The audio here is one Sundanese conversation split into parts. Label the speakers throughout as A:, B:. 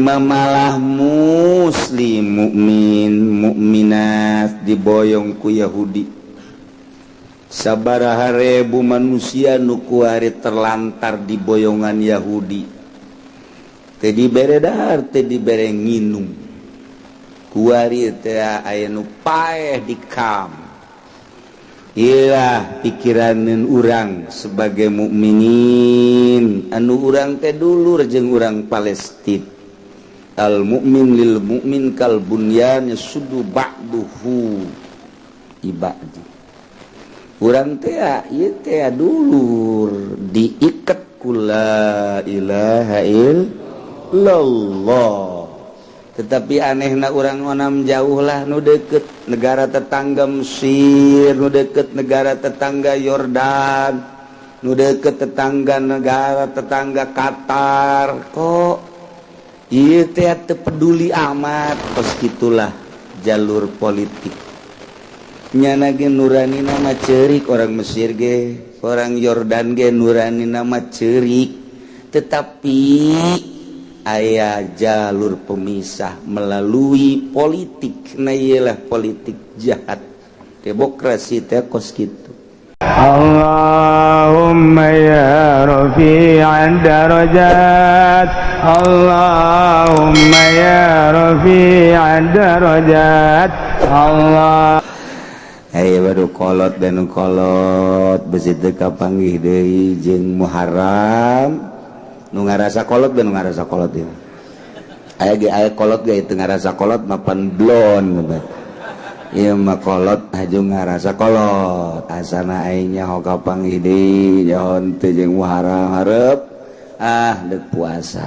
A: mamalah muslim mukmin mukminat diboyong ku Yahudi sabaraha ribu manusia nu kuari terlantar di boyongan Yahudi teu dibere dahar teu dibere nginum kuari teh aya nu paeh di kam ilah pikiraneun urang sebagai mukminin anu urang teh dulur jeung urang Palestina al mukmin lil mukmin kal bunyan yasuddu ba'duhu ibadi urang teh ieu teh dulur diiket ku la ilaha illallah tetapi anehna urang ngonam jauh lah nu deukeut negara tetangga Mesir nu deukeut negara tetangga Yordan nu deukeut negara tetangga Qatar kok ieu teh teu peduli amat kos kitulah jalur politik nyana ge nuranina mah ceurik orang Mesir ge orang Yordan ge nuranina mah ceurik tetapi aya jalur pemisah melalui politik na iyalah politik jahat demokrasi teh kos kitu
B: Allahumma ya rafi'ad darajat Allahumma ya rafi'ad darajat Allah
A: aya baru kolot dan kolot besi teu kapanggih deui jeung Muharram nu ngarasa kolot dan nu ngarasa kolot ieu aya kolot ge teu ngarasa kolot mapan blon ieu mah kolot aju ngarasa kolot asana aing nyaho kapanggih deui nyaho teu jeung Muharram hareup deuk puasa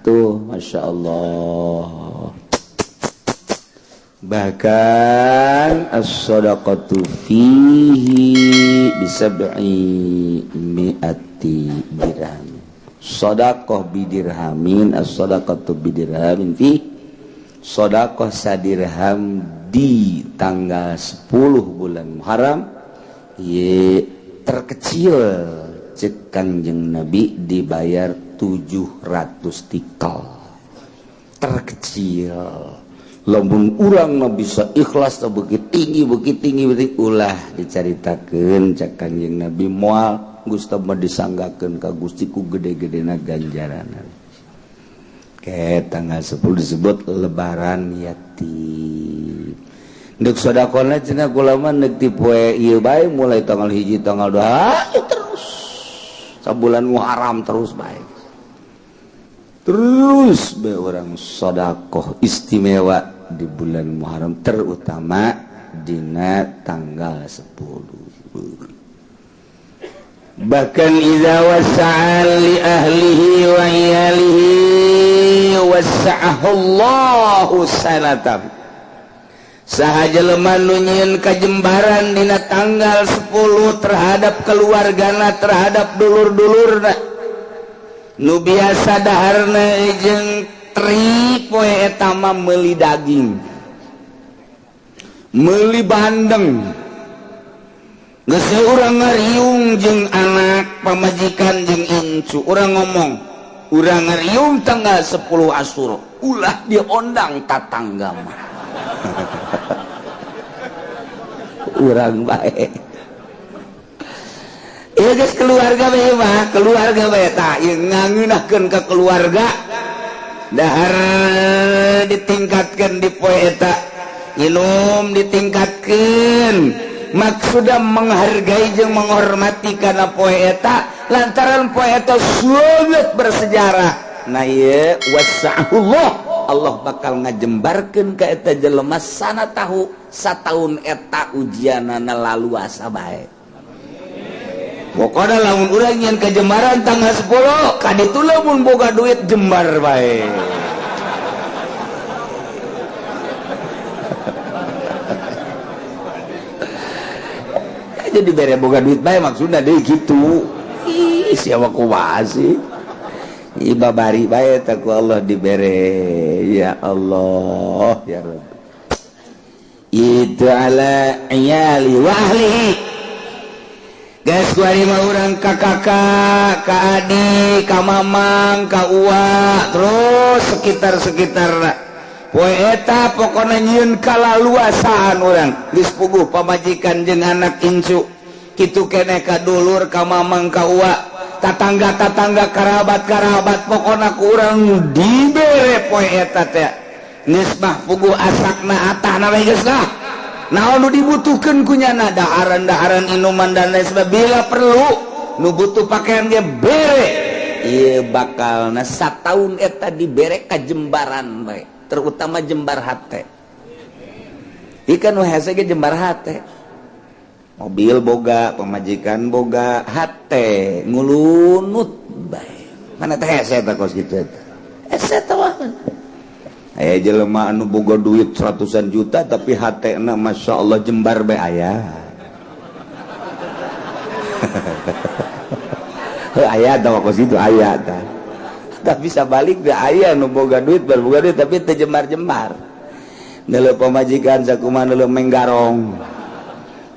A: tuh masyaallah bahkan as-shadaqatu fihi bisab'i mi'ati dirham shadaqah bidirhamin as-shadaqatu bidirhamin fi shadaqah sadirham di tanggal 10 bulan Muharram ye terkecil cek Kanjeng Nabi dibayar 700 tikal terkecil lamun urang mah bisa ikhlas teh beuki tinggi ulah dicaritakeun cak Kanjeng Nabi moal Gusti mah disanggakeun ka Gusti ku gede-gedena ganjaranna ke tanggal 10 disebut lebaran yatim deuk sedekahna cenah ulama neuk ti poe ieu bae mulai tanggal 1 tanggal 2 terus sabulan Muharram terus bae terus bae urang sedekah istimewa di bulan Muharram terutama dina tanggal 10 bahkan idza wasa'a li ahlihi wa iyalihi wasa'ahu Allahu sanatan saha jelema nu nyieun kajembaran dina tanggal 10 terhadap keluargana terhadap dulur-dulurna nu biasa daharna jeung tri poe eta mah meuli daging meuli bandeng geus urang ngariung jeung anak pamajikan jeung incu urang ngomong urang ngariung tanggal 10 Asyura ulah diondang tatangga mah urang bae ieu geus keluarga bae mah keluarga bae tah ieu ngangeunahkeun ka keluarga dahar ditingkatkeun di poe eta ilum ditingkatkeun maksudna menghargai jeung menghormati kana poe eta lantaran poe eta sangat bersejarah na ieu wasa'ullah Allah bakal ngajembarkeun ka eta jelema sana tahu sataun eta ujianana laluasa bae pokoknya lamun urang nyen kajembaran tanggal 10 kaditu lamun boga duit jembar bae jadi bere boga duit bae maksudna deui kitu ih siapa kumaha sih ibabari bae teh ku Allah dibere ya Allah ya Rabb itu ala iyali wa ahlihi guys gua mah urang ka kakak ka adik ka mamang ka uwa terus sekitar poe eta pokona nyieun kalaluasaan urang geus puguh pamajikan jeung anak incu kitu keneh ka dulur ka mamang ka uwa tatangga karabat pokona ku urang dibere poe eta teh geus mah puguh asakna atahna we geus lah naon nu dibutuhkeun kunyana daharan inuman dan lain sebagainya bila perlu nu butuh pakaian ge bere ieu bakalna sataun eta dibere ka jembaran bae terutama jembar hate ikan nu hese ge jembar hate mobil boga pamajikan boga hate ngulunut bae mana teh hese teh kos kitu eta hese teh wae aya jelema anu boga duit ratusan juta tapi hatena Masya Allah jembar bae aya aya tah kos kitu aya tah tapi sabalik teh aya nu boga duit tapi teu jembar-jembar neuleuh pamajikan sakumaha neuleuh menggarong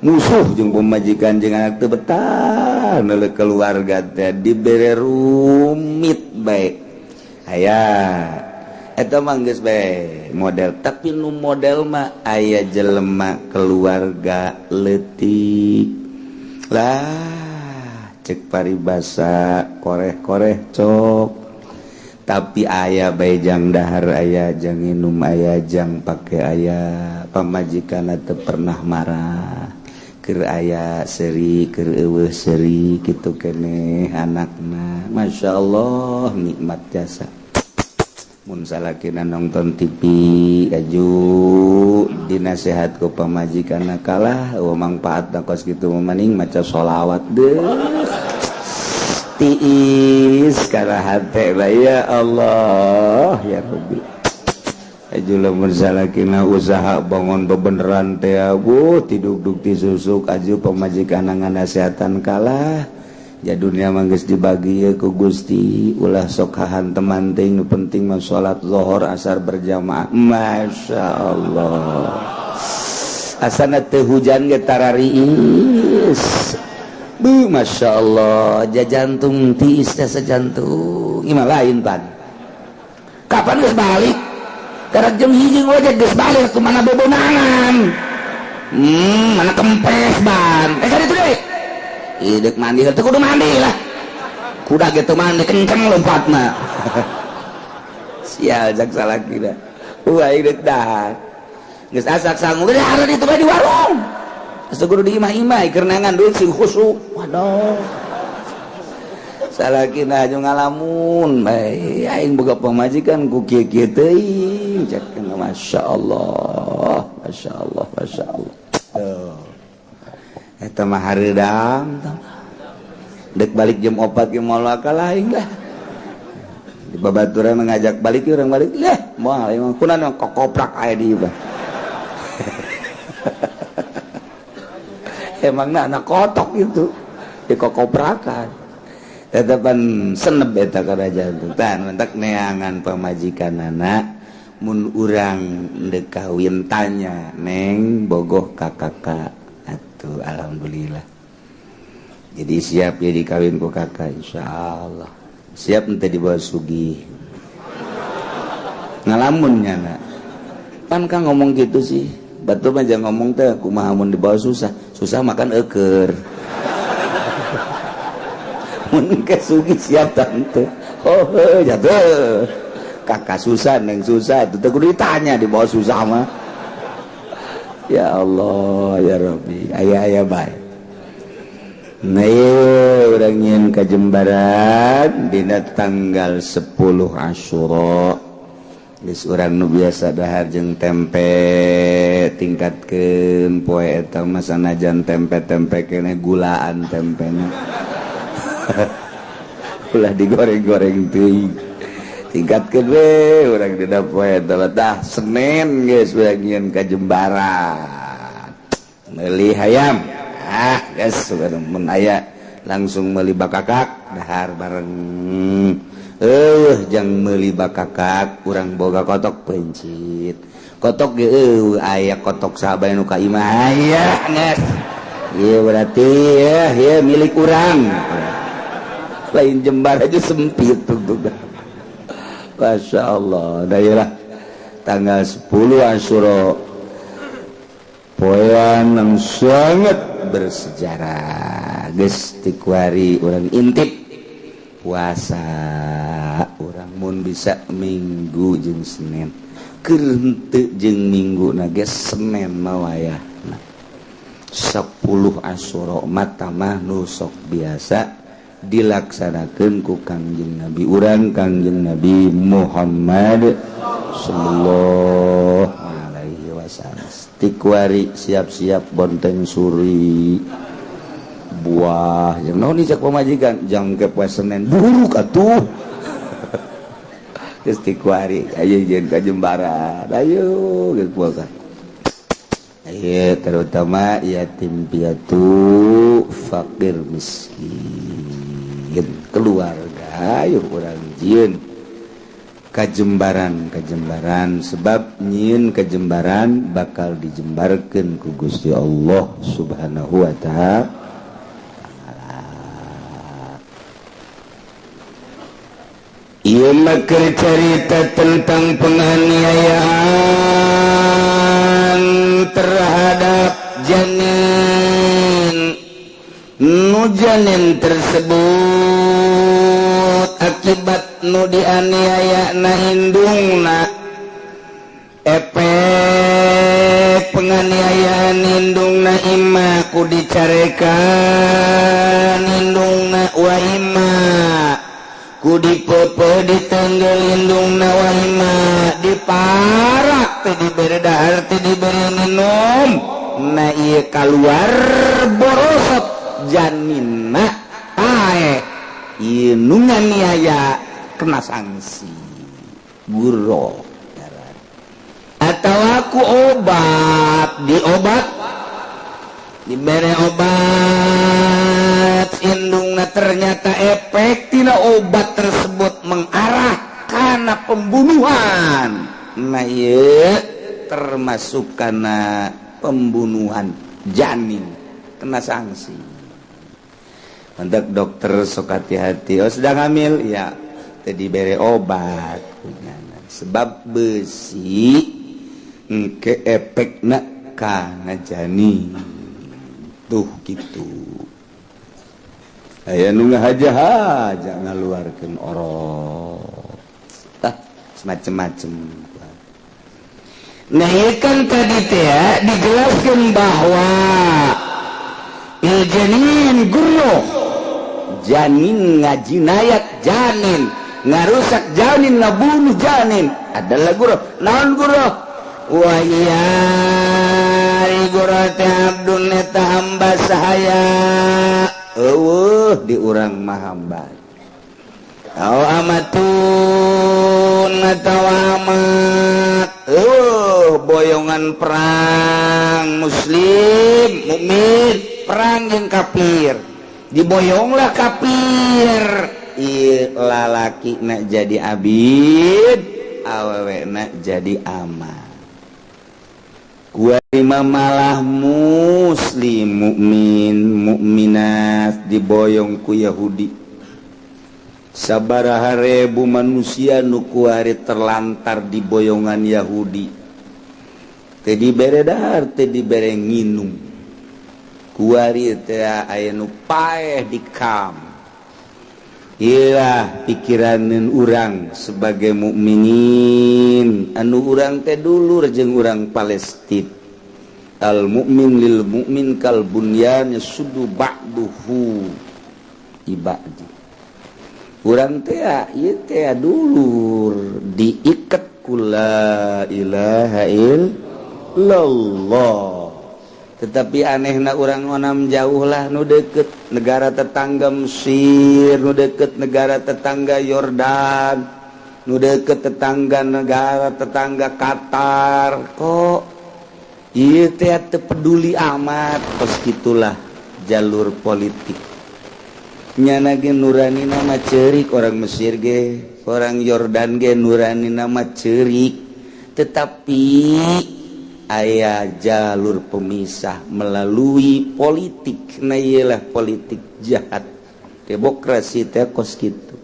A: musuh jeung pamajikan jeung anak teu betah neuleuh keluarga teh dibere rumit bae aya eta mah geus bae model tapi nu model mah aya jelema keluarga leutik lah cek paribasa koreh-koreh cok tapi aya bae jang dahar aya jang inum aya jang pake aya pamajikanna teu pernah marah keur aya seuri keur eueuh seuri kitu keneh anakna Masya Allah nikmat jasa mun salakina nonton TV aju dinasehat ku pamajikanna kalah eueuh mangpaatna kos kitu maning maca sholawat deuh tiis kana hate lah ya Allah ya Rabbi aju lamun salakina usaha bangun bebeneran teh abuh tiduk-duk tisusuk aju pamajikanna nganasehatan kalah ya dunia mah geus dibagi ku Gusti ulah sok hahanteman teh nu penting mah salat zuhur asar berjamaah Masya Allah asana teu hujan ge tarariis bu Masya Allah jajantung tiis teh sajantung ieu mah lain pan kapan geus balik karek jam 1 we geus balik ku mana bebonangan mana kempes ban cari itu deui idek mandi teu kudu mandi lah kuda gitu mandi kenceng lompatna sial jak salakina idek dah geus asak sangu geus ada di tempat di warung geus kudu diimah-imah keur nangan duit sing khusyuk waduh salakina aju ngalamun bae aing boga pamajikan ku kieu-kieu teuing cek Masya Allah Masya Allah Masya Allah eta mah hareudang dek balik jam 4 ge moal kalah aing lah di babaturan ngajak balik urang balik leh moal emang kunaon kokoprak aya di ieu emangna anak kotok itu di kokoprakan tetepan senep eta karajaan tah mentak neangan pamajikanana mun urang deuk kawin tanya neng bogoh ka kakak atuh alhamdulillah jadi siap jadi kawin ku kakak insyaallah siap ente dibawa sugih ngalamun nyana pan kan ngomong gitu sih batur mah jangan ngomong teh kumaha mun dibawa susah makan eukeur mun ke sugih siap tante oh jatuh kakak susah neng susah itu teh kudu ditanya dibawa susah mah ya Allah ya Rabbi aya bae nah urang nyieun ka Jembaran dina tanggal 10 Asyura geus urang nu biasa dahar jeung tempe tingkatkeun poe eta mah sanajan tempe-tempe keneh gulaan tempena ulah digoreng-goreng teuing tingkatkeun we urang dina poe eta tah Senin geus urang nyieun ka Jembaran meuli hayam geus mun aya langsung meuli bakakak dahar bareng jang meuli bakakak urang boga kotok pencit kotok ge aya kotok sahabat nu ka imah aya geus Iya berarti ya milik orang. Lain jembar aja sempit tuh. Masya Allah. Daerah tanggal 10 Asyura poean yang sangat bersejarah. Geus tikuari orang intip puasa orang mun bisa Minggu jeung Senin. Keur henteu jeung Minggu na geus Senin mah wayahna. 10 Asyura mata mah nu sok biasa dilaksanakeun ku Kangjeng Nabi urang Kangjeng Nabi Muhammad sallallahu alaihi wasallam. Tikuari siap-siap bonteng suri buah jeung naon cak pamajikan jangke poe Senin buruk atuh. Geus tikuari aya jeung ka Jembaran ayo geus puasa. Ayo terutama yatim piatu fakir miskin keluarga ayo urang jieun ka Jembaran sebab nyieun ka Jembaran bakal dijembarkeun ku Gusti Allah Subhanahu wa ta'ala. Ieu mah keur carita tentang penganiayaan terhadap janin. Nu janin tersebut akibat nu dianiayana indungna. Efek penganiayaan indungna imma ku dicarekan indungna wa imma ku dipepe ditenggel indungna wa imma diparak teh dibere dahar teh dibere minum na ieu kaluar borosot janinna tae ieu nu nganiaya kena sanksi guro atau aku obat dibere obat indungna ternyata efek tina obat tersebut mengarah kana pembunuhan. Nah ieu termasuk kana pembunuhan janin kena sanksi. Mantap dokter sok hati-hati. Oh sedang hamil ya teu dibere obat sebab besi engke efekna kana janin. Tuh gitu aya nu ngahaja-haja ngaluarkeun orok tah semacam-macam. Nah ieu kan tadi teh ya dijelaskeun bahwa janin guruh janin ngajinayat janin ngarusak janin ngabunuh janin adalah guruh. Naon guruh? Wa iya guru teh abdun eta hamba sahaya eueuh di urang mah hamba au amatun atawa amat boyongan perang muslim mukmin perang jeung kafir diboyonglah kafir ieu lalakina jadi abid awewena jadi amat. Kuarima malah muslim mukmin mukminat diboyong ku Yahudi. Sabaraha ribu manusia nu kuari terlantar di boyongan Yahudi. Teu dibere dahar, teu dibere nginum. Kuari teh aya nu paeh di kam. Iyalah pikiraneun urang sebagai mukminin anu urang teh dulur jeung urang Palestina. Al mukmin lil mukmin kal bunyan yasuddu ba'duhu ibadi. Urang teh ieu teh dulur diiket ku la ilaha illallah. Tetapi anehna urang onam jauh lah nu deket negara tetangga Mesir, nu deket negara tetangga Yordan, nu deket negara tetangga Qatar. Kok ieu teh teu peduli amat pos kitulah jalur politik. Nyana ge nuranina mah ceurik orang Mesir ge, orang Yordan ge nuranina mah ceurik. Tetapi aya jalur pemisah melalui politik. Nah iyalah politik jahat. Demokrasi teh kos kitu.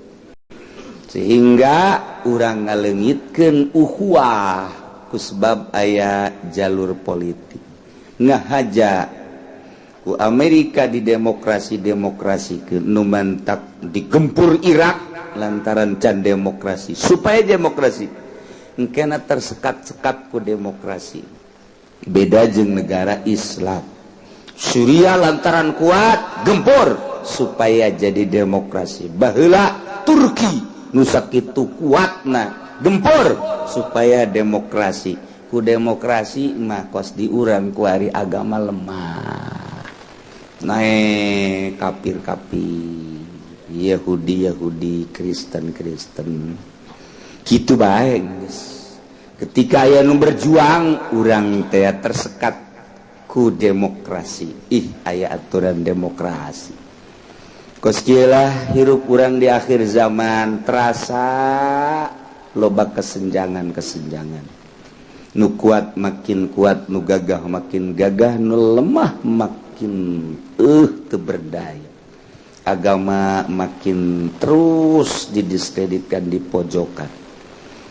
A: Sehingga urang ngaleungitkeun ukhuwah ku sebab aya jalur politik. Ngahaja ku Amerika di demokrasi ke nu mantak digempur Irak lantaran can demokrasi. Supaya demokrasi engkena tersekat-sekat ku demokrasi. Beda jeung negara Islam. Suriah lantaran kuat gempur supaya jadi demokrasi. Baheula Turki nu sakitu kuatna gempur supaya demokrasi. Ku demokrasi mah kos diurang ku ari agama lemah. Nae kafir-kafir, Yahudi, Kristen. Kitu bae geus. Ketika aya nu berjuang urang teh tersekat ku demokrasi. Aya aturan demokrasi. Kos kieu lah hirup urang di akhir zaman terasa loba kesenjangan. Nu kuat makin kuat, nu gagah makin gagah, nu lemah makin teu berdaya. Agama makin terus didiskreditkan, dipojokan.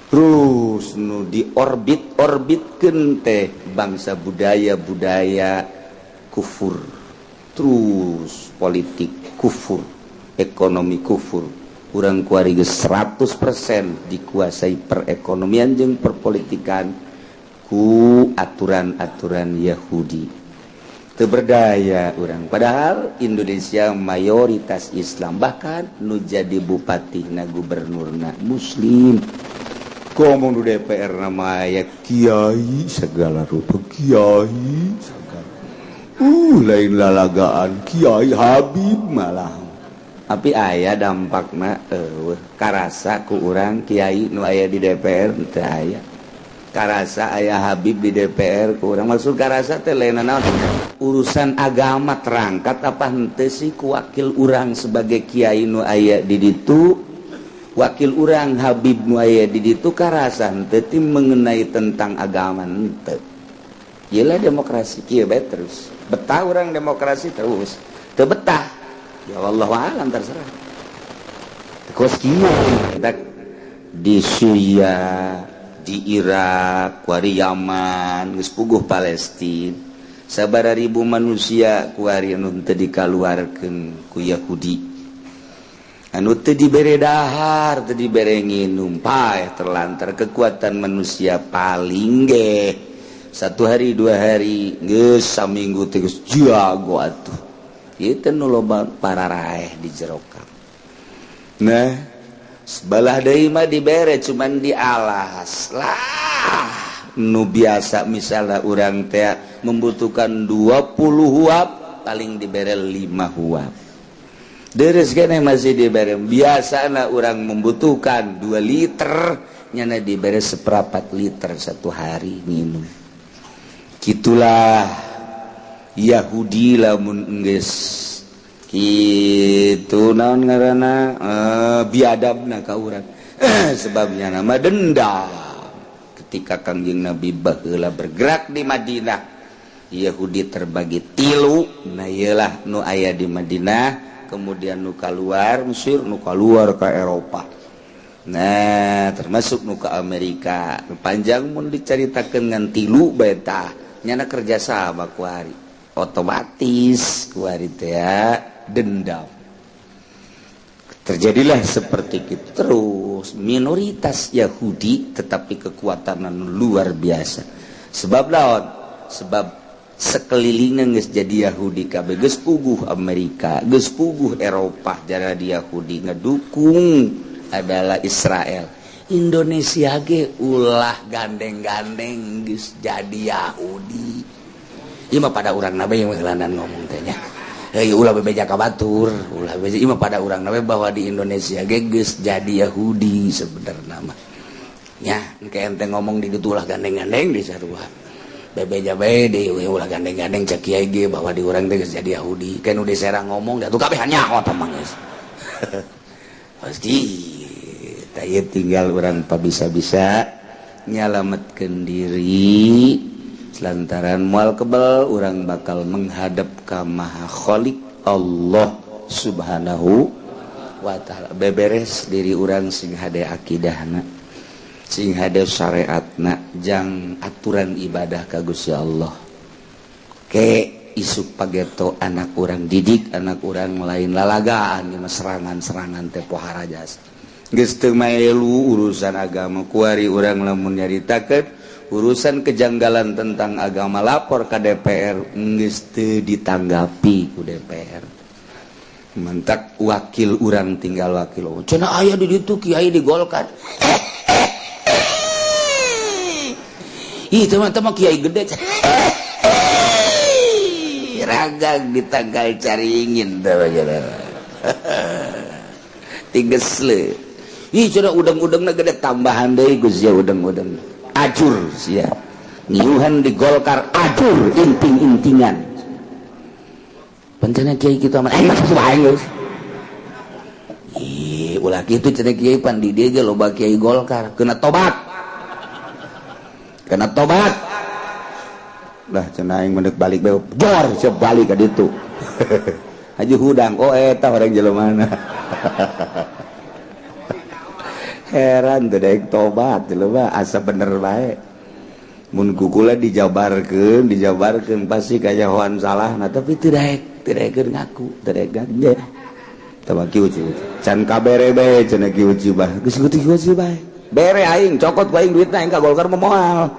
A: Terus nu diorbitkeun teh bangsa budaya kufur. Terus politik kufur, ekonomi kufur. Urang kuari geus 100% dikuasai perekonomian jeung perpolitikan ku aturan-aturan Yahudi. Teu berdaya urang. Padahal Indonesia mayoritas Islam, bahkan nu jadi bupati gubernurna muslim. Ngomong di DPR nama aya kiai segala rupa kiai segala. Lain lalagaan Kiai Habib malah. Tapi aya dampakna karasa ku urang kiai nu aya di DPR teu aya. Karasa aya Habib di DPR ku urang maksud karasa teh lain naon urusan agama terangkat apa henteu sih ku wakil urang sebagai kiai nu aya di ditu. Wakil urang Habib nu aya di ditu karasa henteu ti mengenai tentang agama henteu. Iyalah demokrasi kieu bae terus. Betah urang demokrasi terus. Teu betah. Ya Allah alam terserah. Kos kieu di Syria, di Irak, kuari Yaman, geus puguh Palestina. Sabaraha ribu manusia kuari anu teu dikaluarkeun ku Yahudi. Anu teu dibere dahar, teu dibere nginum, paeh terlantar kekuatan manusia paling ge 1 hari 2 hari geus saminggu teh geus jago atuh. Ieu teh nu loba pararaeh di jero kang. Nah, sebelah deui mah dibere cuman dialas. Lah, nu biasa misalnya urang teh membutuhkan 20 huap paling dibere 5 huap. Deres kene masih dibere. Biasana orang membutuhkan 2 liter, nyana dibere 1/4 liter 1 hari minum. Kitulah Yahudi lamun geus kitu naon ngaranna biadabna ka urang. Sebabnya nama dendam. Ketika Kangjeng Nabi baheula bergerak di Madinah, Yahudi terbagi 3. Nah iyalah nu aya di Madinah, kemudian nu keluar Mesir, nu keluar ke Eropa. Nah, termasuk nu ke Amerika. Nu panjang mun dicaritakeun ngan 3 bae tah. Nyana kerja sama kuari. Otomatis kuari teh dendam. Terjadilah seperti itu terus. Minoritas Yahudi tetapi kekuatan luar biasa. Sebab lawan, sebab sekelilingnya geus jadi Yahudi kabeh, geus puguh Amerika, geus puguh Eropa jara di Yahudi ngedukung adalah Israel. Indonesia ge ulah gandeng-gandeng geus jadi Yahudi. Ieu mah pada urang nabe yang ngelanan ngomong teh nya. Ulah bebeja ka batur, ulah bebeja ieu mah pada urang nabe bahwa di Indonesia ge geus jadi Yahudi sebenarnya mah. Nya, engke ente ngomong di ditu ulah gandeng-gandeng di sarua. Bebeja bae di ulah gandeng-gandeng cek kiai ge bahwa di urang teh geus jadi Yahudi. Kan udah serang ngomong dah tuh kabeh nyaho tamang geus. Pasti taya tinggal urang pa bisa-bisa nyalametkeun diri lantaran moal kebal urang bakal menghadap ka Maha Khaliq Allah Subhanahu wa ta'ala. Beberes diri urang sing hade akidahna, sing hade syariatna, jang aturan ibadah ka Gusti Allah. Ke isuk pageto anak urang didik, anak urang lain lalagaan ieu serangan-serangan teh pohara jasa. Geus teu maelu urusan agama, kuari urang lamun nyaritakeun urusan kejanggalan tentang agama lapor ke DPR geus teu ditanggapi ku DPR. Mentak wakil urang tinggal wakil. Cenah aya di ditu kiai di Golkar. Ih teman-teman kiai gede. Ragag di tanggal caringin teh tigesle. Ih cenah udang-udangna gede tambahan deui Gus ya udang-udang. Ajur sia. Ngiuhan di Golkar ajur inting-intingan. Pancena kiai kitu mah masuk bae geus. Ih ulah kitu cenah kiai pan di dieu ge loba kiai Golkar kena tobat. Kena tobat. Lah cenah aing mendek balik bae jor siap balik ka ditu. Haji Hudang oh eta orang jeleumana. Heran teu daek tobat jelema asa bener bae. Mun kukula dijabarkeun pasti kajahoan salahna tapi teu daek ngaku, teu daek ganja. Tah kieu can kabere bae cenah kieu bah. Geus kieu bae. Bere aing cokot ku aing duitna aing ka Golkar mah moal.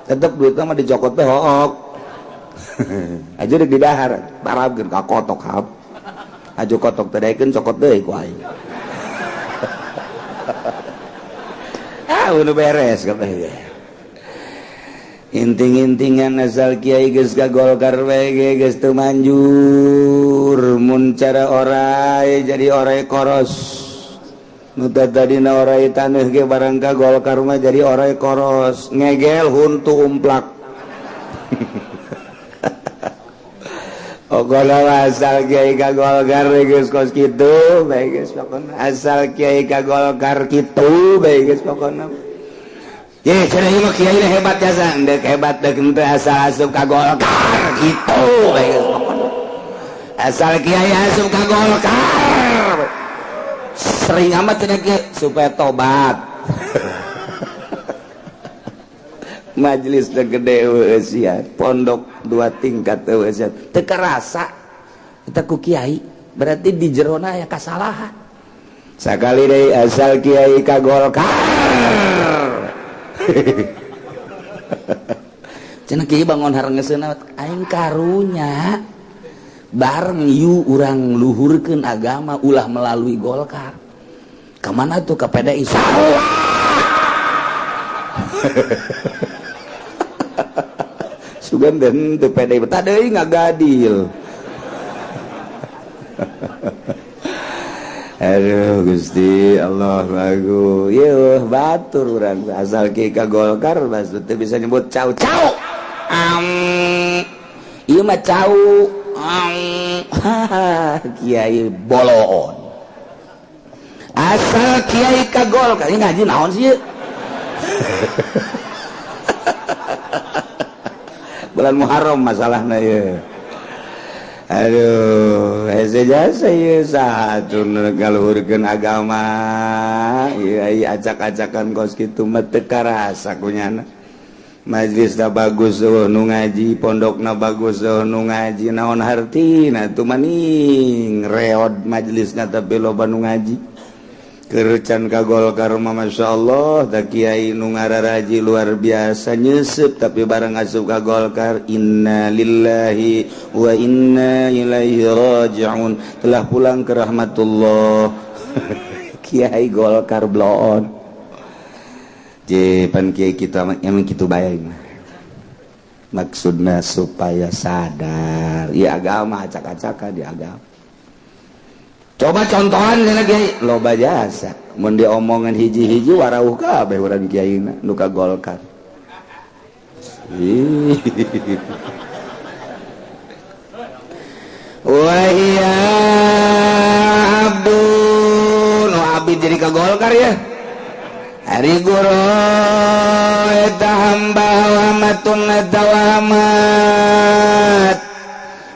A: Tetep duitna mah dicokot teh hook. Aja deuk didahar, parabkeun ka kotok hap. Aju kotok teh daekeun cokot deui ku aing. Udah beres kabeh. Inting-intingan asal kiai geus ka Golkar we geus teu manjur. Mun cara orai jadi orai koros. Nu tadina orai taneuh ge barang ka Golkar mah jadi orai koros, ngegel huntu umplak. Ogola asal kiai ka Golkar geus kos kitu, bae geus pokona. Asal kiai ka Golkar kitu, bae geus pokona. Ye, cenah ieu mah kiai hebat jasa, deuk hebat deuk teu asal asup ka Golkar kitu, bae geus pokona. Asal kiai asup ka Golkar. Sering amat cenah kiai supaya tobat. Majelis gede eueus ya, pondok 2 tingkat eueus ya. Teu karasa eta ku kiai, berarti di jerona aya kasalahan. Sakali deui asal kiai ka Golkar. Cenah kiai bangun harengeusna aing karunya bareng yu urang luhurkeun agama ulah melalui Golkar. Ka mana tuh ka PDI? Sugan dan teu PDI betah deui ngagadil. Aduh Gusti Allah lagu. Yeuh batur urang asal kiai ka Golkar maksud teu bisa nyebut cau-cau. Ieu mah cau. Kiai boloon. Asal kiai ka Golkar ini ngaji naon sih? Bulan Muharram masalahna ya. Aduh, hese jasa ya satu ngaluhurkeun agama. Iya acak-acakan kos kitu mah teu karasa kunyana. Majlisna bagus eueuh nu ngaji, pondokna bagus eueuh nu ngaji, naon hartina tu maning reod majlisna tapi loba nu ngaji. Kerecan ka Golkar mah masyaallah da kiai nu ngararaji luar biasa nyeuseut tapi bareng asup ka Golkar inna lillahi wa inna ilaihi raji'un telah pulang ke rahmatullah. Kiai Golkar bloon je pan kiai kita emang kitu bae maksudna supaya sadar ieu agama acak-acakan di agama. Coba contohan lagi loba jasa mun diomongan hiji-hiji warauh kabeh urang kiaina nu ka Golkar. Wa ya abdun nu abdi jadi ka Golkar ya. Hari guru eta hamba wa salamatun dawamat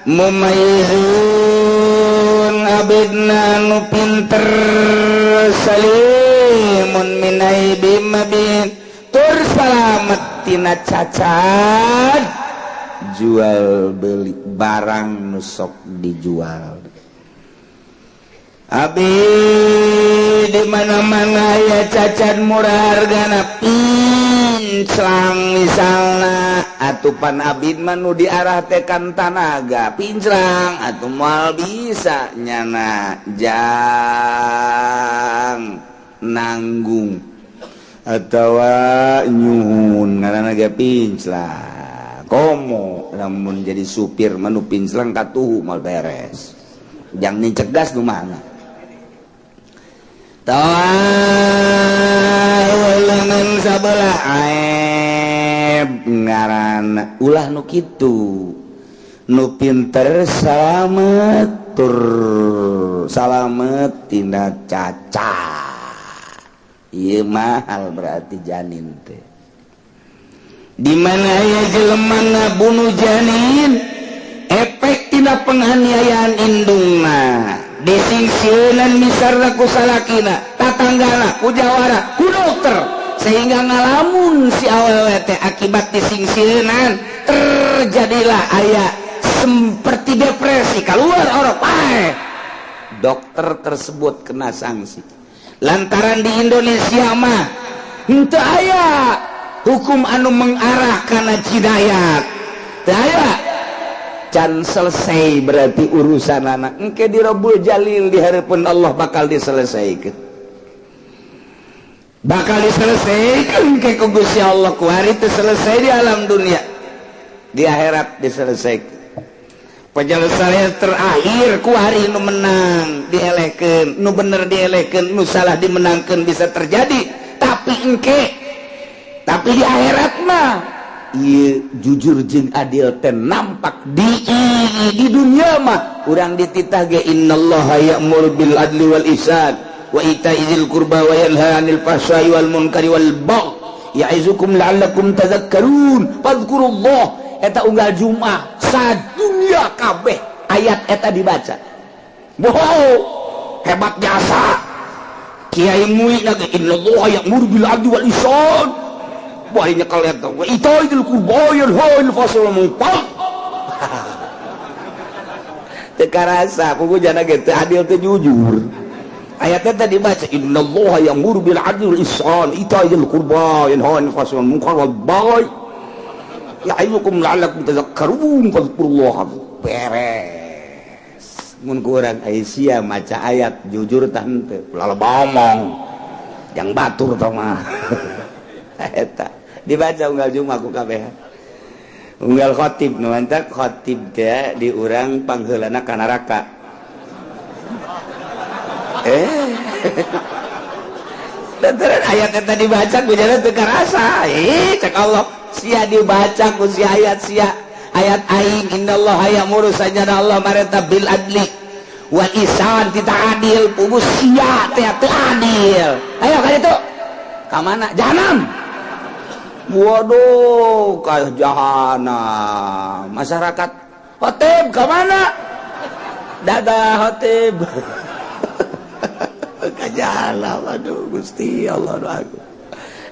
A: mumayyizun abidna nu pinter salimun min aibim mabin tur salamet tina cacat jual beli barang nu sok dijual. Abi di mana-mana ya cacat murah hargana pinclang misalna atupan abid manu diarah tekan tanaga pinclang atuh moal bisa nyana jang nanggung atawa nyuhun ngaranna ge pinclang komo lamun jadi supir manu pinclang katuhu mal beres jang nicegas nu mana tawalan sabelah aib ngaran ulah nu kitu nu pinter salamet tur salamet tina cacat ieu mahal berarti janin teh di mana aya jelema ngabunuh janin efek tina penganiayaan indungna disingsieunan misarna ku salakina tatanggana ku jawara ku dokter sehingga ngalamun si awewe teh akibat disingsieunan terjadilah aya seperti depresi keluar orok dokter tersebut kena sanksi lantaran di Indonesia mah henteu aya hukum anu mengarah kana jinayat teu aya can selesai berarti urusan anak engke di Rabbul Jalil di harapan Allah bakal diselesaikan ke Gusti Allah ku hari itu selesai di alam dunia di akhirat diselesaikan penyelesaian terakhir ku hari nu menang dielehkeun nu bener dielehkeun nu salah dimenangkeun bisa terjadi tapi di akhirat mah ieu jujur jeung adil teh nampak di dunia mah urang dititah ge innallaha ya'muru bil adli wal ihsan wa itaizil qurba wa yanha 'anil fahsya'i wal munkari wal baghi ya'izukum la'allakum tadhakkarun fadhkurullah eta unggal Jumat sadunya kabeh ayat eta dibaca wow hebat jasa kiai muina ge innallaha ya'muru bil adli wal ihsan bahaya kalian tahu itu kurbayan hail fasal mungkal teka rasa kuku jana gitu adil teh jujur ayatnya tadi baca innallaha ya'muru bil adli wal ihsan itaizil qurbayan hail fasal mungkal wal baghi ya'izukum la'allakum tadhakkarun fadhkurullaha beres mun kurang Aisyah maca ayat jujur tah henteu lala bomong yang batur tah mah eta dibaca unggal Jumat ku kabeh unggal khatib nu mantak khatib teh di urang pangheulana ka neraka lantaran ayat eta dibaca ku jalan teu karasa cek Allah sia dibaca ku si ayat aing innallaha ya'muru sajana Allah mareta bil adli wal ihsan tita adil pugus sia teh teu adil ayo ka ditu ka mana jahanam. Waduh, kayak jahanam. Masyarakat khotib ke mana? Dadah khotib. Ke jahanam, aduh Gusti Allah aku.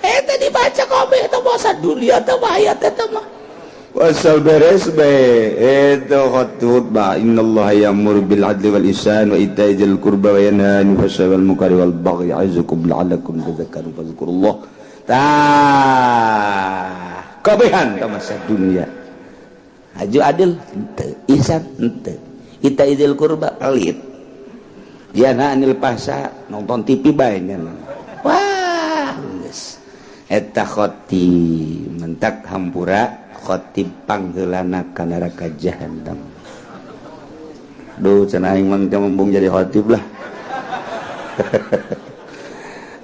A: Tadi baca kabeh teh basa dunia teh ayat teh mah. Wasal beres be. Itu khutbah innallaha ya'muru bil adli wal ihsan wa itaizil qurba wa yanha 'anil fahsya'i wal munkari wal baghi ya'izukum la'allakum tadhakkarun fadhkurullah. Kabehan ka masa dunia haju adil henteu ihsan henteu itaizil qurba pelit yana anil fahsya nonton TV bae nya wah geus eta khatib mentak hampura khatib pangheulana ka neraka jahanam duh cenah aing mah mumpung jadi khatib lah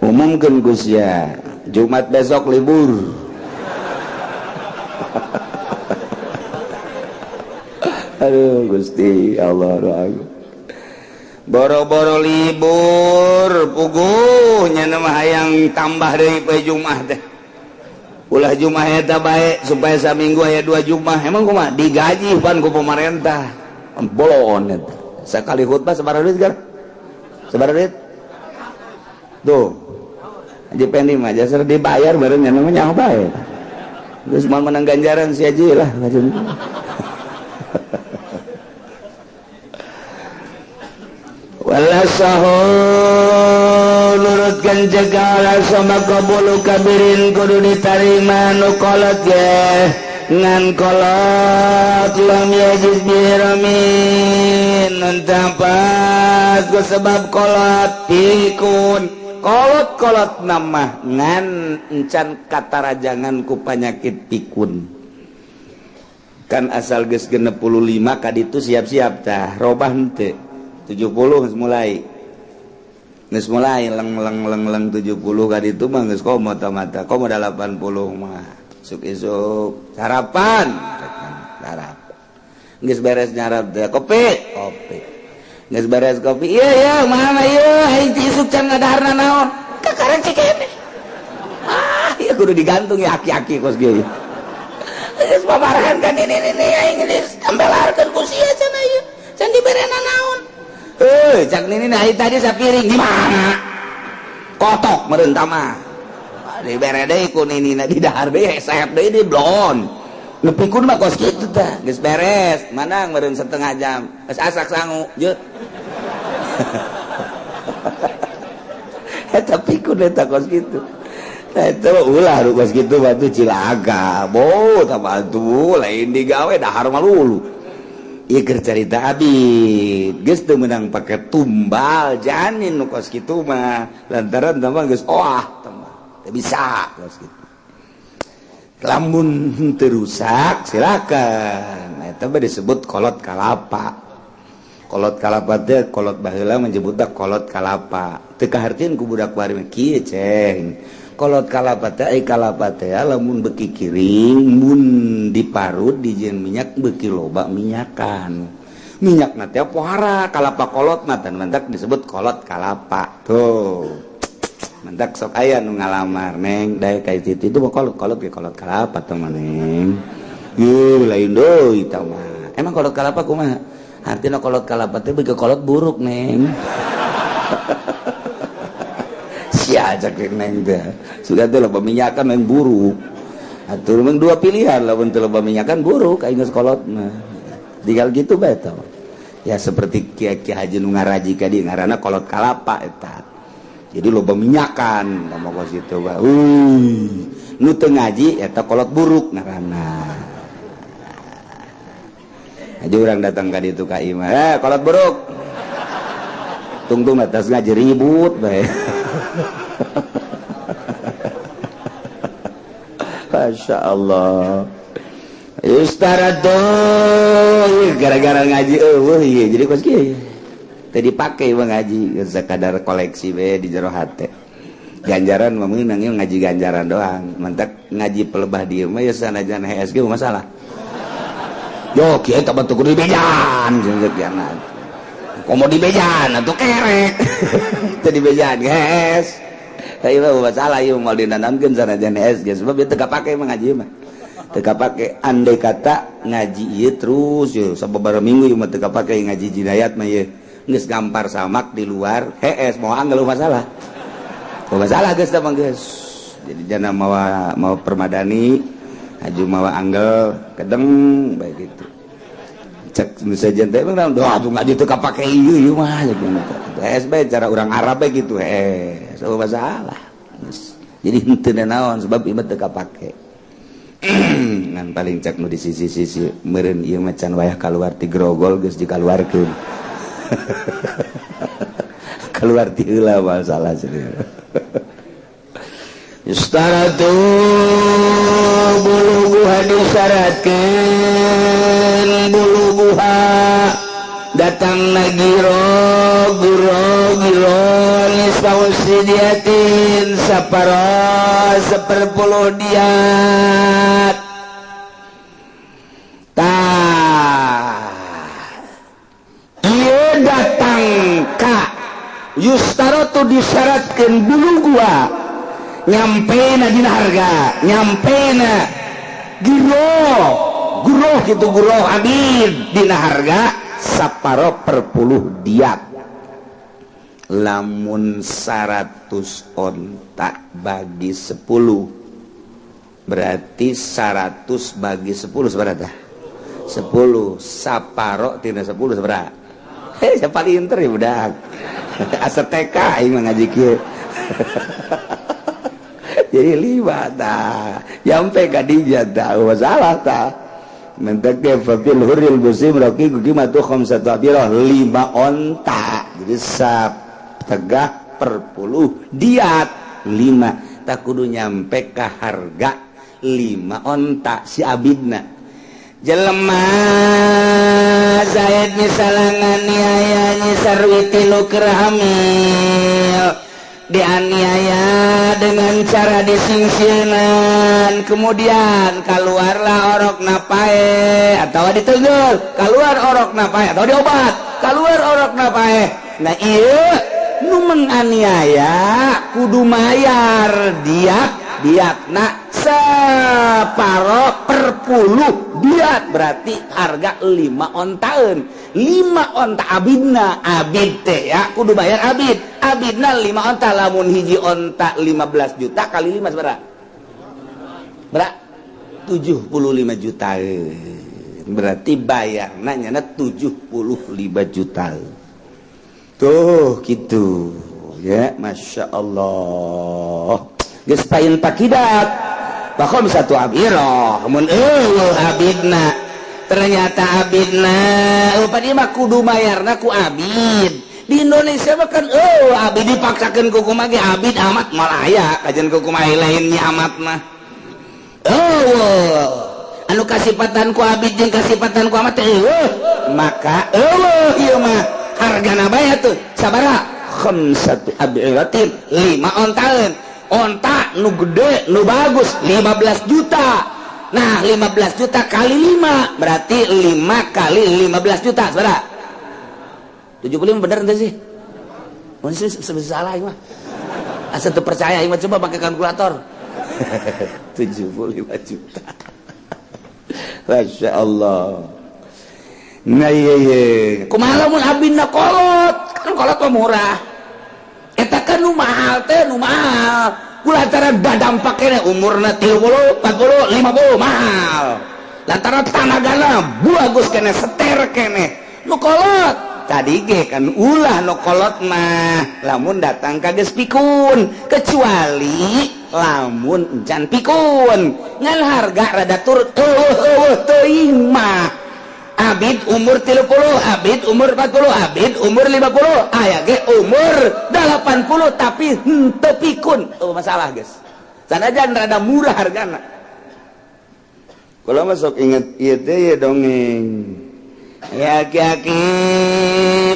A: umumkeun Gus ya Jumat besok libur. Aduh Gusti Allah doaku. Boro-boro libur puguh nya mah hayang tambah deui poe Jumat teh. ulah Jumat eta baik supaya saminggu aya 2 Jumat emang kumaha digaji pan ku pemerintah bolon eta sakali khutbah sabaraha duit gar sabaraha duit tuh Haji Pendi mah jasar dibayar bareng namanya bae geus moal menang ganjaran si Haji lah wala sahul nurutkan jagala sama kabulu kabirin kudu ditarima nu kolot ge ngan kolot lam yajiz biramin nantapat ku sebab kolot pikun kolot nama ngan encan katarajangan ku panyakit pikun kan asal geus 65 kaditu siap-siap tah robah henteu 70 geus mulai leng 70 kaditu mah geus komo mata komo 80 mah isuk sarapan geus beres nyarap teh kopi geus beres kopi iya mana ieu isuk can ngadaharna naon kakareng cikene ieu kudu digantung ya aki-aki kos ge geus babarahan kan ini aing geus tambelarkeun ku sia cenah ieu can diberena naon cak nini naik tadi sapiring di mana? Kotok meureun tah mah. Dibere deui ku ninina di dahar deui sayap deui di blon. Nepikeun mah kos kitu tah, geus beres. Manang meureun setengah jam. Geus asak sangu, jeut. Eta pikeun eta kos kitu. Eta ulah kos kitu batu Cilaga. Bo tah batu lain digawe dahar mah lulu. Iker cerita abid geus teu meunang pake tumbal janin nu kos kitu mah lantaran tambah geus tambah teu bisa kos kitu lamun teu rusak silakan eta mah disebut kolot kalapa teh kolot baheula menyebutna kolot kalapa teu kahartieun ku budak bari mah kieu ceng kolot kalapa teh lamun beuki kiring mun diparut dijieun minyak beuki loba minyakan minyakna teh pohara kalapa kolotna teh mantak disebut kolot kalapa tuh mantak sok aya nu ngalamar neng daek ka itu mah kolot kalapa teh maneng lain deui tah mah emang kolot kalapa kumaha artina kolot kalapa teh beuki kolot buruk neng sia cak neng teh sudah teh loba minyakan yang buruk atuh mah dua pilihan lamun teu loba minyakan buruk aing geus kolot mah tinggal gitu bae tah ya seperti Kiai Haji nu ngaraji ka dieu ngaranna kolot kalapa eta jadi loba minyakan lamun kos kitu bae nu teu ngaji eta kolot buruk ngaranna aja urang datang ka ditu ka imah kolot buruk tungtung atas ngaji ribut bae Masya Allah Ustaradz gara-gara ngaji iya jadi kos kieu teu dipake mah ngaji sekadar koleksi we di jero hate ganjaran mah meunang ieu ngaji ganjaran doang mantak ngaji pelebah dieu mah ya sanajan HSG masalah yo kieu teh batu kudu dibejan jeung kiana komo dibejan atuh kerek teu dibejan guys tapi mah masalah ieu moal dinanamkeun sanajan SG sebab ieu teu kapake mah ngaji mah teu kapake andai kata ngaji ieu terus yo sababaraha minggu ieu mah teu kapake ngaji jinayat mah ieu geus gampar samak di luar HS mau anggal masalah geus tah mah geus jadi jana mawa permadani aju mawa anggal kedeng bae kitu cek nu sajen teh mah doa atuh ngaji teu kapake ieu mah HS bae cara urang Arab bae kitu so masalah jadi henteu naon sebab ieu teu kapake ngan paling cek nu di sisi-sisi meureun ieu mah can wayah kaluar ti grogol geus dikaluarkeun keluar ti heula masalah serius Istaratu buluguha disyaratkeun buluguha datang nagiro nisfausidiatin saparo 10 diat ieu datang ka yustaratu disyaratkeun buluguha nyampe na dina harga, nyampe na guroh gitu, guroh abid dina harga saparo per puluh diat. Lamun 100 onta bagi 10 berarti 100 bagi 10 seberapa? 10 saparo tina 10 seberapa? Siapa pinter ya budak. Asa TK aing ngaji kieu. Jadi 5 tah. Nyampe ka dijah tah masalah tah. Mentek dia fafil huril musim roki gimatu khamsatu abirah 5 onta. Jadi tegah per puluh diat 5 tak kudu nyampe ke harga 5 onta si abidna jelema Zaid misalangan niayanya sarwiti nuker hamil dianiaya dengan cara disingsinan kemudian keluarlah orok napae atau ditenggel keluar orok napae atau diobat keluar orok napae. Nah iya nu menganiaya kudu mayar diat nak separo per puluh diat berarti harga 5 ontaeun 5 onta abidna abid teh ya kudu bayar abidna 5 onta lamun hiji onta 15 juta kali 5 seberapa 75 juta berarti bayarna nyana 75 juta. Tuh gitu ya, Masya Allah geus pain pakidat bakom satu abirah mun abidna ternyata abidna upadi mah kudu mayarna ku abid di Indonesia mah kan abid dipaksakeun ku kumaha ge abid amat malah aya kajian ku kumaha lainnya amat mah anu kasipatan ku abid jeung kasipatan ku amat maka ieu mah hargana bae tuh sabaraha khamsatu abiratin 5 ontaeun onta nu gede nu bagus 15 juta. Nah 15 juta kali 5 berarti 5 kali 15 juta sabaraha 75 bener ente sih masih salah ieu mah asa teu percaya ieu mah coba pakai kalkulator 75 juta. Masya Allah. Nah iya kumaha lamun abidna kolot kan kolot mah murah eta kan nu mahal teh nu mahal kulantaran dadampak kene umurna 30 40 50 mahal lantaran tanagana bagus kene seter kene nu kolot tadi ge kan ulah nu kolot mah lamun datang ka geus pikun kecuali lamun encan pikun ngan harga rada turun teuing mah abid umur 30 abid umur 40 abid umur 50 aya ge umur 80 tapi henteu pikun masalah guys sanajan rada murah hargana kula mah sok inget ieu teh dongeng ya aki-aki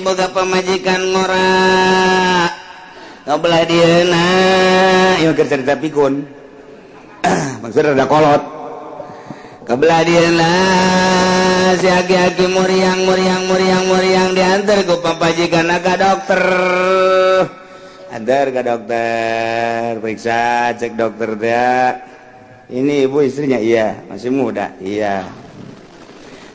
A: boga pamajikan ngora ngobelah dieuna ieu keur cerita pikun maksudna rada kolot kebelah dieuna si aki-aki muriang diantar ku papajikan ka dokter antar ke dokter periksa cek dokter dia ini ibu istrinya iya masih muda iya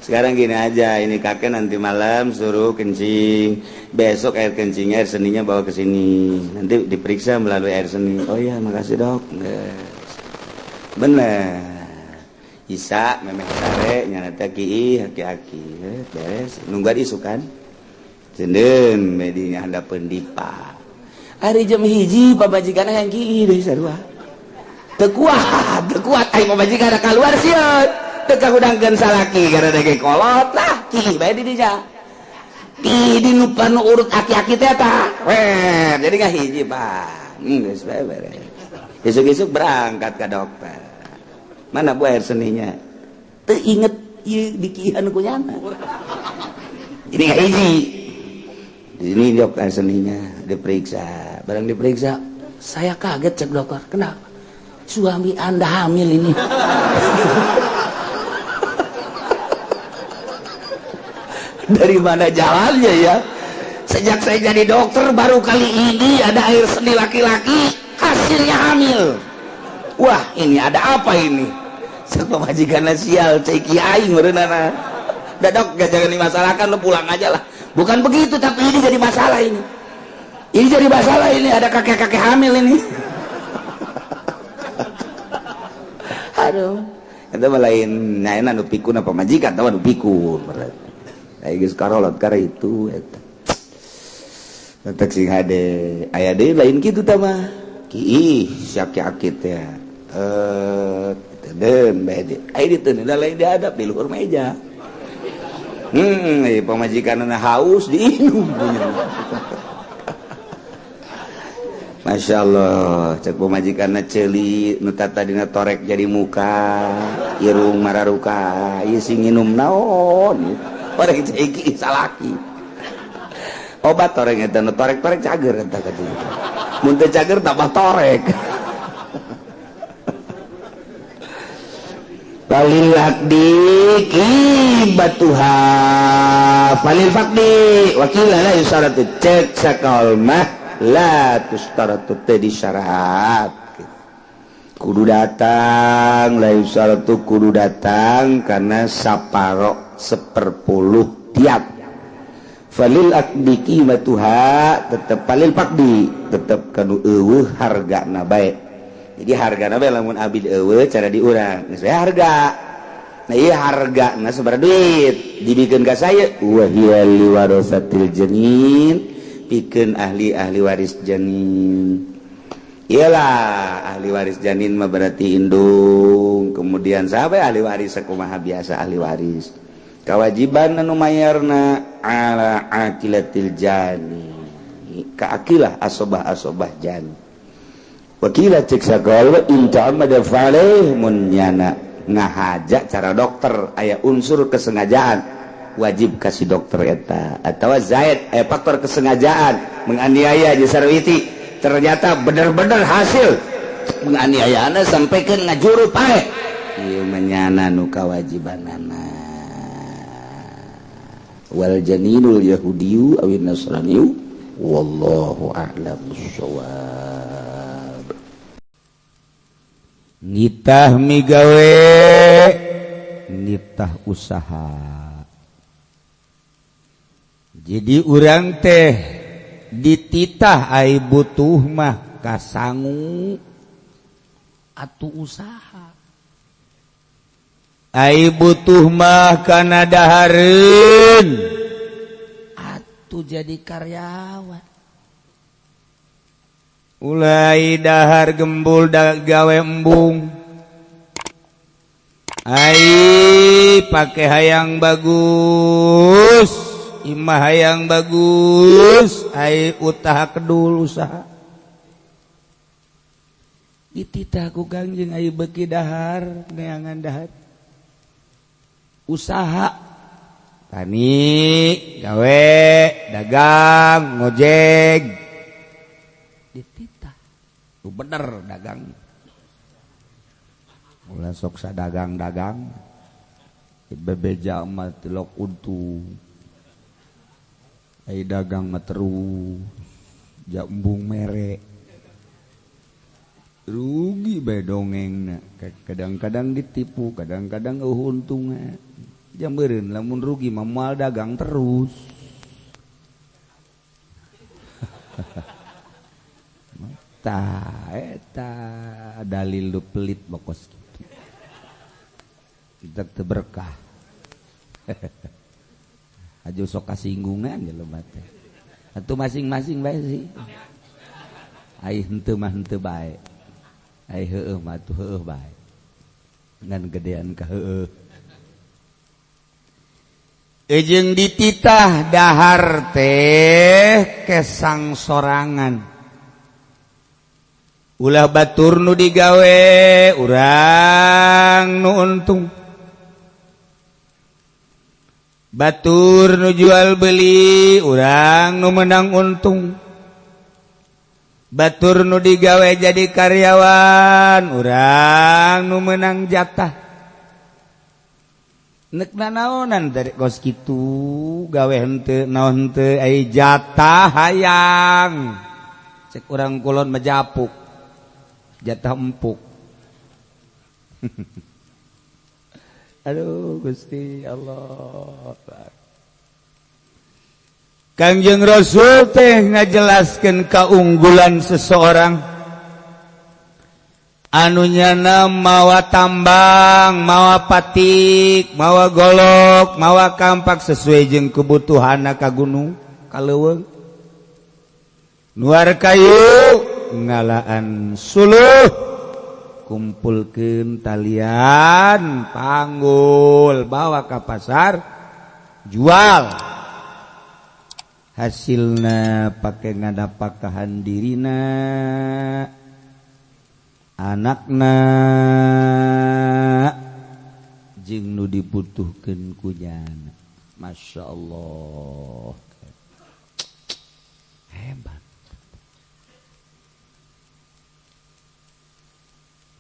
A: sekarang gini aja ini kakek nanti malam suruh kencing besok air kencingnya air seninya bawa ke sini nanti diperiksa melalui air seni oh iya makasih dok bener Isa memeh sare nyana teh kieu aki-aki beres nungguan isu kan cendeun medinya handapeun dipa ari jam hiji pabajigana yang kieu deui sarua teu kuat ai pabajigana kaluar sieun teu kahudangkeun salaki gara dege kolot lah kieu bae di dinya di nu panu urut aki-aki teh tah jadi ka hiji Pak geus bae beres besok-besok berangkat ke dokter mana bu air seninya teu inget ieu dikihan ku nyana ini nggak hiji ini dok air seninya diperiksa barang diperiksa saya kaget cek dokter kenapa suami anda hamil ini dari mana jalannya ya sejak saya jadi dokter baru kali ini ada air seni laki-laki hasilnya hamil. Wah, ini ada apa ini? Pemajikan sial cai kiai merenana. Dadok jangan dimasalahkan, lu pulang aja lah. Bukan begitu, tapi ini jadi masalah ini. Ini jadi masalah ini, ada kakek-kakek hamil ini. Aduh. Itu lain nyaina nu pikun apa majikan tahu nu pikun. Ai geus karolot kara itu eta. Tetek sing hade aya deui lain kitu tah mah. Ki siap akit ya. Den bae di. Ai dieu da lain diadap di luhur meja. Pemajikanna haus diinum. Masya Allah, cek pemajikanna ceuli nu tata dina torek jadi muka, irung mararuka, ieu sing nginum naon? Torek ceki salaki. Obat torek eta nu torek-torek cager eta ka dieu. Mun teu cager tambah torek. Falil hakdi batuha falil fakdi wakila la yusaratu cek sakal mah la tustaratu teh disyarat kudu datang la yusaratu kudu datang karena saparo 1/10 tiap falil akdi qimatuha tetep falil fakdi tetep kanu eueuh hargana bae. Jadi hargana bae lamun abid eueuh cara diurang geus bae harga. Nah ieu hargana sabaraha duit dibikeun ka saya wa hiya liwarasatil janin pikeun ahli waris janin. Iyalah ahli waris janin mah berarti indung, kemudian sahabat ahli waris sakumaha biasa ahli waris. Kewajiban anu mayarna ala aqilatil jani. Ka aqilah asobah jani. Wakila cek sakal in ta'amada faleh mun nyana ngahaja cara dokter aya unsur kesengajaan wajib kasih dokter eta atawa zaid faktor kesengajaan menganiaya di sarwiti ternyata bener-bener hasil menganiayaana sampaikan ngajuru pae ieu menyana nu kawajibanana wal janinul yahudiyu awin nasraniyu wallahu a'lam bissawab. Nitah migawe nitah usaha. Jadi urang teh dititah ai butuh mah kasangu atuh usaha. Ai butuh mah kana dahareun atuh jadi karyawan. Ulai dahar gembul gawe embung. Ai pake hayang bagus, imah hayang bagus, ai utah kedul usaha. Dititah ku Kangjeng ai beuki dahar, neangan dahar. Usaha tani, gawe, dagang, ngojek. Dititah. Lu bener dagang. Ulah sok sadagang-dagang. Bebeja mah tilok untu. Ai dagang mah terus jambung mere. Rugi bae dongengna. Kadang-kadang ditipu, kadang-kadang untungna. Jam beureun lamun rugi mah moal dagang terus. Eta dalil lu pelit bokos gitu. Kita berkah. Aja sok kasinggungan ya lo mate. Atuh masing-masing bae sih. Ai henteu mah henteu bae. Ai heueuh mah atuh heueuh bae. Ngan gedean ka heueuh. Ejeung dititah dahar teh kesang sorangan. Ulah batur nu digawe urang nu untung. Batur nu jual beli urang nu menang untung. Batur nu digawe jadi karyawan urang nu menang jatah. Nek naonan dari kos kitu gawe henteu naon henteu ai jatah hayang. Cek urang kulon majapuk. jatah empuk. Aduh Gusti Allah. Kangjeng Rasul teh ngajelaskeun kaunggulan seseorang anu nyana mawa tambang, mawa patik, mawa golok, mawa kampak sesuai jeung kebutuhanna ka gunung, ka leuweung. Nuar kayu ngalaan suluh, kumpulkeun talian, panggul, bawa ka pasar, jual. Hasilna pake ngadapakahan dirina, anakna, jeung nu dibutuhkeun ku nyana. Masya Allah, hebat.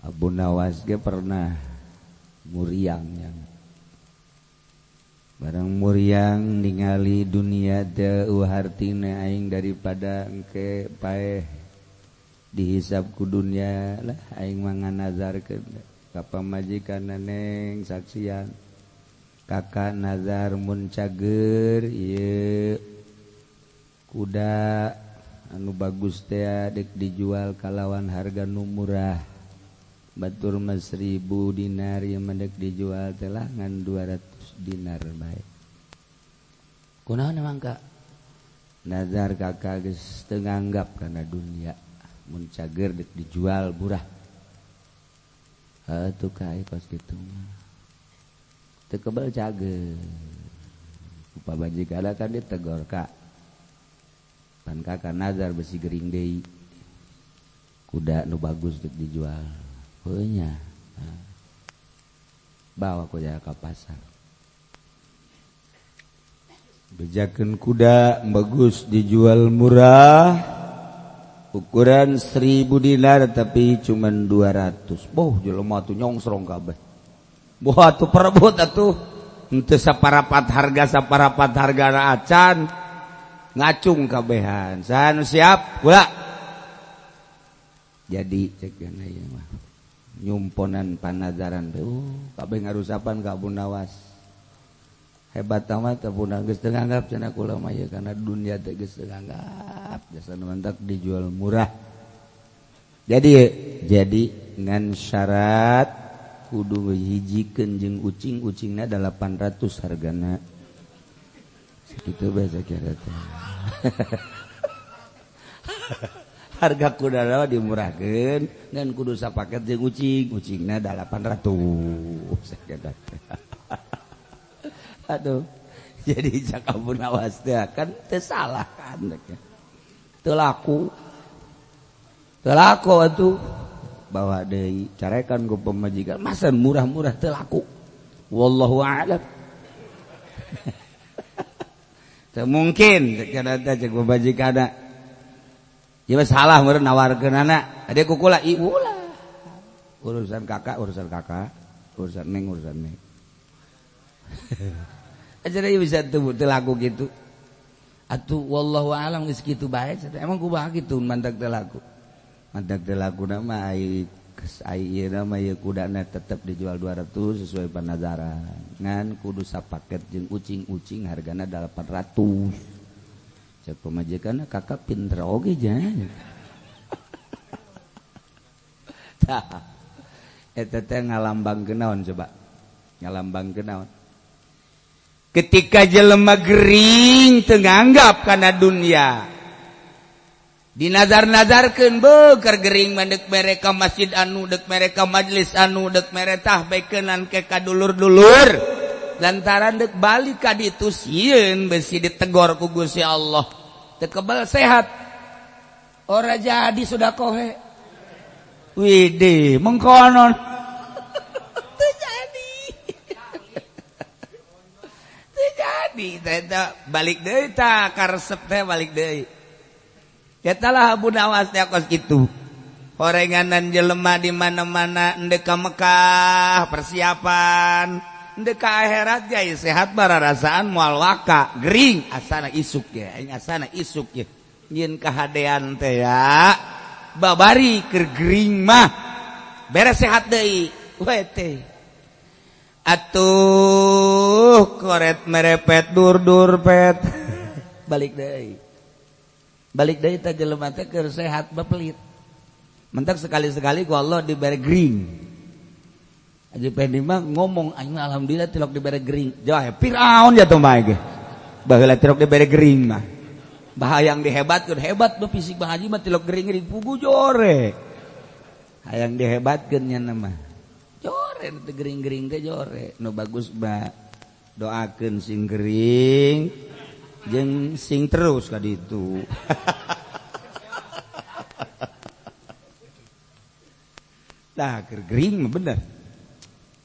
A: Abu Nawas ge pernah muriangnya. Barang muriang ningali dunia teu hartina aing daripada engke paeh dihisab ku dunia lah aing mah nganazarkeun ka pamajikan neneng saksian kakak nazar mun cager ieu kuda anu bagus teh dek dijual kalawan harga nu murah batur mah 1000 dinar ieu mah dek dijual teh lah ngan 200 dinar baik. Kunaon emang Kak? Nazar kakak geus teu nganggap kana dunia. Mun cager dek dijual murah. Atuh Kak kos kitu mah. Teu kebal cager. Upamajikan kan ditegor Kak. Pan kakak nazar besi gering deui. Kuda nu bagus dek dijual. Heuh nya. Bawa ku ka pasar. Bejakeun kuda bagus dijual murah, ukuran 1000 dinar tapi cuman 200. Boh jelema atuh nyongsrong kabeh. Boh atuh perebut atuh. Henteu saparapat harga acan. Ngacung kabehan. Saha nu siap? Kula. Jadi cek kana ieu mah. Nyumponan panazaran. Kabeh ngarusapan ka Abu Nawas. Hebat amat apunna geus teu nganggap cenah kula mah ye kana dunia teh geus teu nganggap jasa nu mantak dijual murah. Jadi ngan syarat kudu hijikeun jeung ucing-ucingna 800 hargana. Sakitu bae sakira teh. Harga kuda mah dimurahkeun ngan kudu sapaket jeung ucingna 800 sakira teh. Aduh, jadi cak Abu Nawas teh kan teu salah kan teu laku atuh bawa deui carekan ku pamajikan masa murah-murah teu laku wallahu a'lam. Teu mungkin kana teh cek pamajikanna ieu mah salah meureun nawarkeunana ade kukula ieu ulah urusan kakak urusan neng acara bisa teu laku gitu atuh wallahu alam geus kitu bae emang kumaha kitu mantak teu laku mah ai ieu mah ieu kudana tetep dijual 200 sesuai panazaran ngan kudu sapaket jeung ucing hargana 800 cek pamajikanna kakak pinter oge jan tah eta teh ngalambangkeun naon coba ngalambangkeun naon ketika jelema gering teu nganggap kana dunia dinazar-nazarkeun beuh keur gering mandek mereka masjid anu dek mereka majlis anu dek meretah baikeunan ke kadulur-dulur lantaran dek balik ka ditu sieun besi ditegor ku Gusti Allah teu kebal sehat ora jadi sudah kohe widih mengkonon balik deui tah karesep teh balik deui. Eta lah Abu Nawas teh kos kitu. Horenganan jelema di mana-mana endeu ka Mekah persiapan, endeu ka akhirat ge sehat bararasaan moal waka, gering asana isuk ge, aing asana isuk ge. Nyin kahadean teh ya. babari keur gering mah beres sehat deui we teh atuh koret merepet dur pet balik deui teh jelema teh keur sehat bepelit mentak sekali-sekali ku Allah dibere gering Haji Pendi mah ngomong aing alhamdulillah tilok dibere gering jauh Firaun ya tuh mah ge baheula tilok dibere gering mah bahayang dihebatkeun hebat beuh fisik Bang Haji mah tilok gering pugu jore hayang dihebatkeun nya mah jore teh gering-gering teh jore nu bagus mah doakeun sing gering jeung sing terus ka ditu tah keur gering mah bener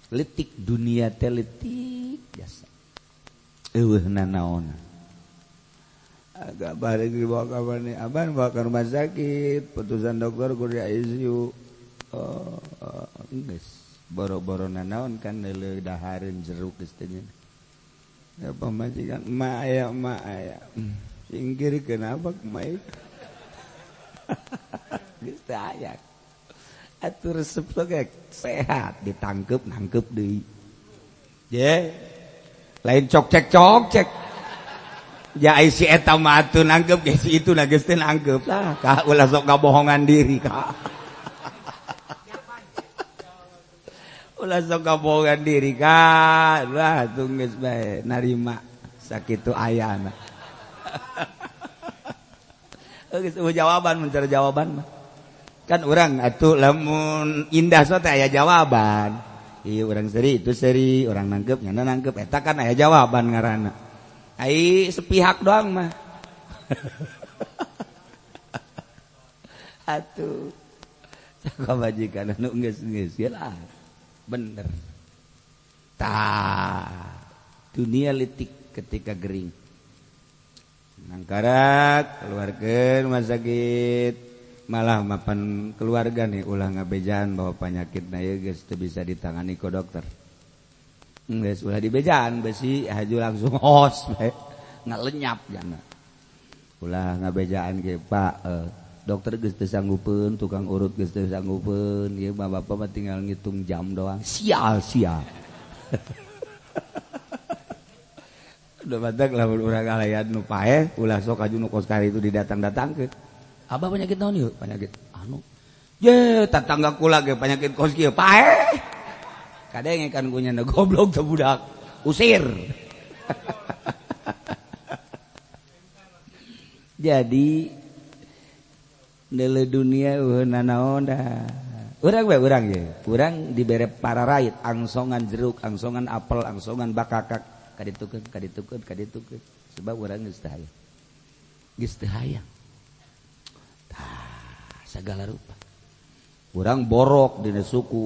A: letik dunia teh letik biasa eueuh nanaon agak balik dibawa ke mana aban bawa ke rumah sakit putusan dokter kudu di ICU geus boro-boro nanaon kan leuleuh dahareun jeruk geus teh nya ya pamajikan emak aya singkirkeun apa kumaha geus teh aya atuh resep ge sehat ditangkep nangkep deui ye lain cek ya si eta mah atuh nangkep ge si itu na geus teh nangkep lah ka ulah sok ngabohongan diri ka ulah sok ngabohongan diri ka lah atuh geus bae narima sakitu ayana geus jawaban mencari jawaban mah kan orang atuh lamun indah so teh aya jawaban ieu urang seri itu seri orang nangkep nyana nangkep eta kan aya jawaban ngaranna ai sepihak doang mah atuh caka majikan anu geus lah bener tah dunia letik ketika gering nangkarak keluarkeun rumah sakit malah mapan keluarga nih ulah ngabejaan bahwa penyakit na ieu geus teu bisa ditangani ku dokter. Geus ulah dibejaan besi haju langsung hos bae ngalenyap jana. Ulah ngabejaan ge Pak dokter geus teu sanggupeun, tukang urut geus teu sanggupeun, ieu mah bapak mah tinggal ngitung jam doang. Sial. Udah badak lamun urang alayan nu paeh ulah sok aju nu kos kari itu didatang-datangkeun. Abah penyakit naon yeuh? Penyakit anu. Ye, tetangga kula ge penyakit kos kieu paeh. Kadenge kan ku nyana goblok teh budak. Usir. Jadi neuleuh dunia eueuh nanaon dah. Urang ye. Urang dibere pararait, angsongan jeruk, angsongan apel, angsongan bakakak, kaditukeun. Sebab urang geus teu hayang. Geus teu hayang. Segala rupa urang borok dina suku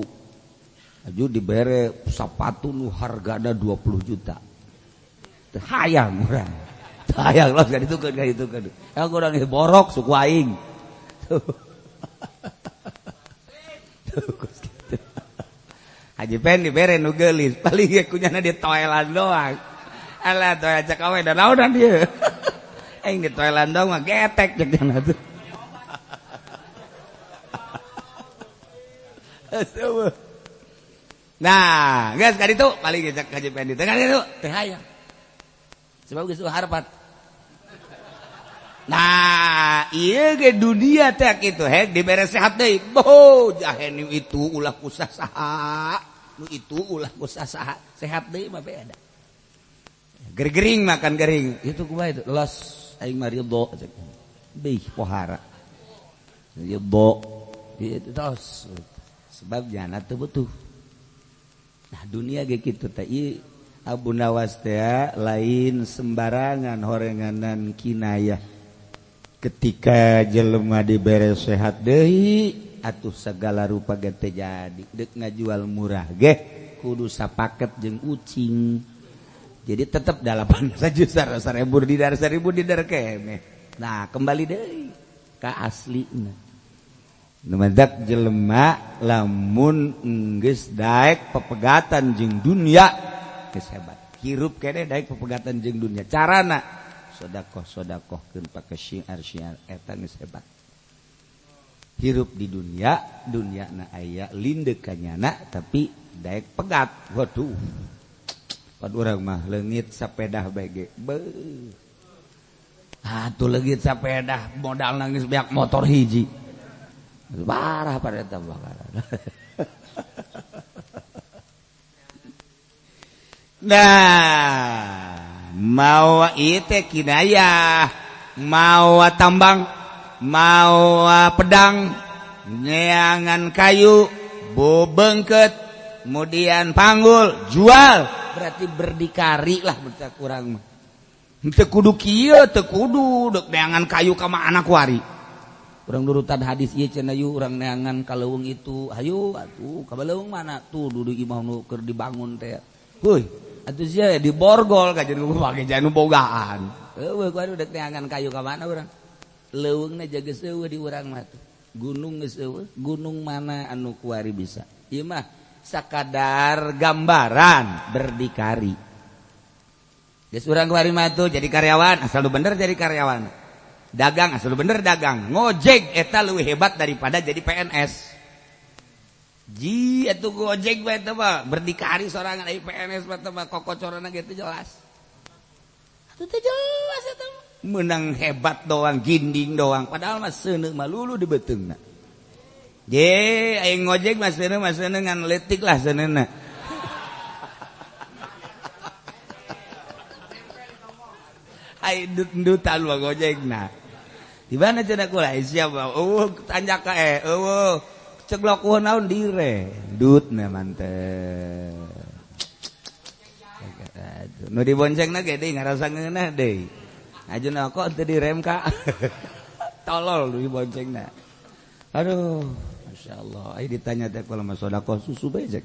A: aju dibere sapatu nu hargana 20 juta teu hayang urang teu hayang los kaditukeun urang ge borok suku aing Haji Pen dibere nu geulis paling ge kunyana di toilan doang alah toilan cek awe da naonan dieu aing di toilan doang mah getek cek cenah tuh nah, guys, kali itu paling ngejak Haji Pendi. Tengah itu teh hayang. Sebab geus harapan. Nah, ieu ge dunia teh kitu hek dibere sehat deui. Boh, jahe nu itu ulah kusaha. Nu itu ulah kusaha. Sehat deui mah beda. Gering makan gering. Itu kumaha itu? Los aing mah ridho. Beuh pohara. Ridho. Itu tos. Sebab jana teu butuh. Nah dunia ge kitu teh ieu Abu Nawas teh lain sembarangan horenganan kinayah. Ketika jelema dibere sehat deui atuh sagala rupa ge teh jadi. Deuk ngajual murah ge kudu sapaket jeung ucing. Jadi tetep 8 juta 1000 didar keneh. Nah kembali deui ka aslina. Numadak jelema lamun geus daek pepegatan jeung dunia geus hebat. Hirup kene daek pepegatan jeung dunia. Carana sedekah-sedekahkeun pake syiar-syiar eta geus hebat. hirup di dunia na aya lindekanyana tapi daek pegat. Waduh, pan urang mah leungit sapeda bege beuh. Atuh leungit sapeda modal nangis beak motor hiji parah pada eta bakaran. Nah, mau ite kinayah, mau tambang, mau pedang, nyeangan kayu, bobengket, kemudian panggul, jual, berarti berdikari lah berarti kurang mah. Teu kudu kieu, teu kudu dek neangan kayu ka anak wari. Urang nurutan hadis ieu cenah yu urang neangan ka leuweung itu, hayu atuh ka leuweung mana tuh dudu imah nu keur dibangun teh. Heuy, atuh sia diborgol ka jeung pake janu bogaan. Eueuh kudu dek neangan kayu ka mana urang. Leuweungna jaga seueuh di urang mah tuh. Gunung geus eueuh, gunung mana anu kuari bisa. Ieu mah sakadar gambaran berdikari. Geus urang kuari mah tuh jadi karyawan, asal lu bener jadi karyawan. Dagang asal lu bener dagang. Ngojek eta leuwih hebat daripada jadi PNS. Ji atuh gojek bae teh mah berdikari sorangan ai PNS mah teh mah kokocorana ge teh jelas. Atuh teh jelas eta mah. Menang hebat doang, ginding doang, padahal mah seuneu mah lulu di beuteungna. Ye, aing ngojek mah seuneu ngan leutik lah seuneuna. Ai dutan mah gojekna. Di mana cenah kula siapa? Tanjak ka ceglok naon dire. Dutna mantep. Nu diboncengna ge deui ngarasa ngeunah deui. Ajeuna kok teu direm ka. Tolol diboncengna. Aduh, masyaallah. Ai ditanya teh kula mah sedekah susu bae cek.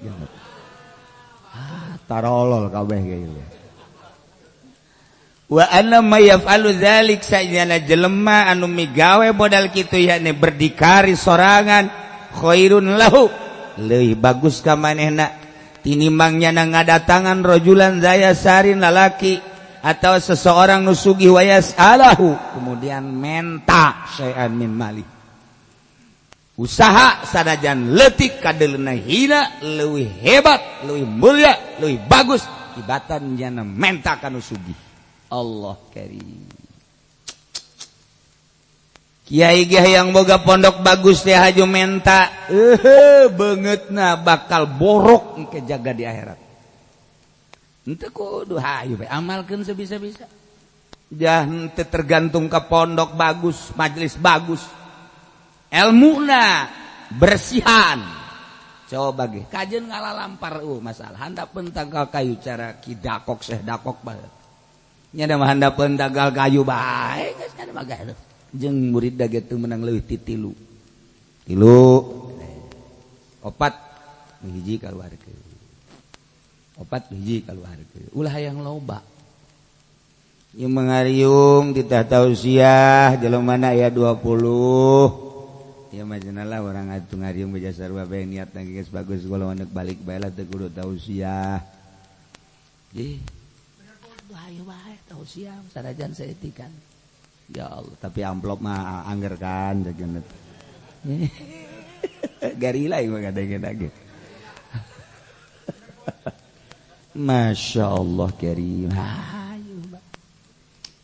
A: Tarolol kabeh ge ieu. Wa anna may yaf'alu dzalik sajana jelema anu migawe modal kitu yakni berdikari sorangan khairun lahu leuwih bagus ka manehna tinimbang nyana ngadatangan rajulan zaya sarin lalaki atau seseorang nu sugih wa yas'alahu kemudian menta syai'an min mali. Usaha sanajan leutik kadeulna hina leuwih hebat leuwih mulia leuwih bagus tibatan nyana menta kana sugih. Allah karim. Kiai-kiai yang boga pondok bagus teh haju menta, beungeutna bakal borok ke jaga di akhirat. Henteu kudu hayu we amalkeun sabisa-bisa. Jah henteu tergantung ka pondok bagus, majelis bagus. Ilmuna bersihan. Coba ge kajeun ngalalampar masalah handapeun tangkal kayu cara kidakok seh dakok bae. Nyada mah handapeun dagal kayu bae geus kana mah gaeuh. Jeung murid da ge teu menang leuwih ti 3. 3. 4 hiji kaluarkeun. 4 hiji kaluarkeun. Ulah hayang loba. Ieu mangariung titah tausiah jelemana aya 20. Ieu mah cenah urang atuh ngariung beja sarua bae niatna geus bagus kula waneg balik bae lah teu kudu tausiah. Ih ayo bae tausiah sarajan saetikan. Ya Allah, tapi amplop mah angger kan jageun. Garila ieu mah kadang-kadang ge. Masyaallah karim. Hayu Mbak.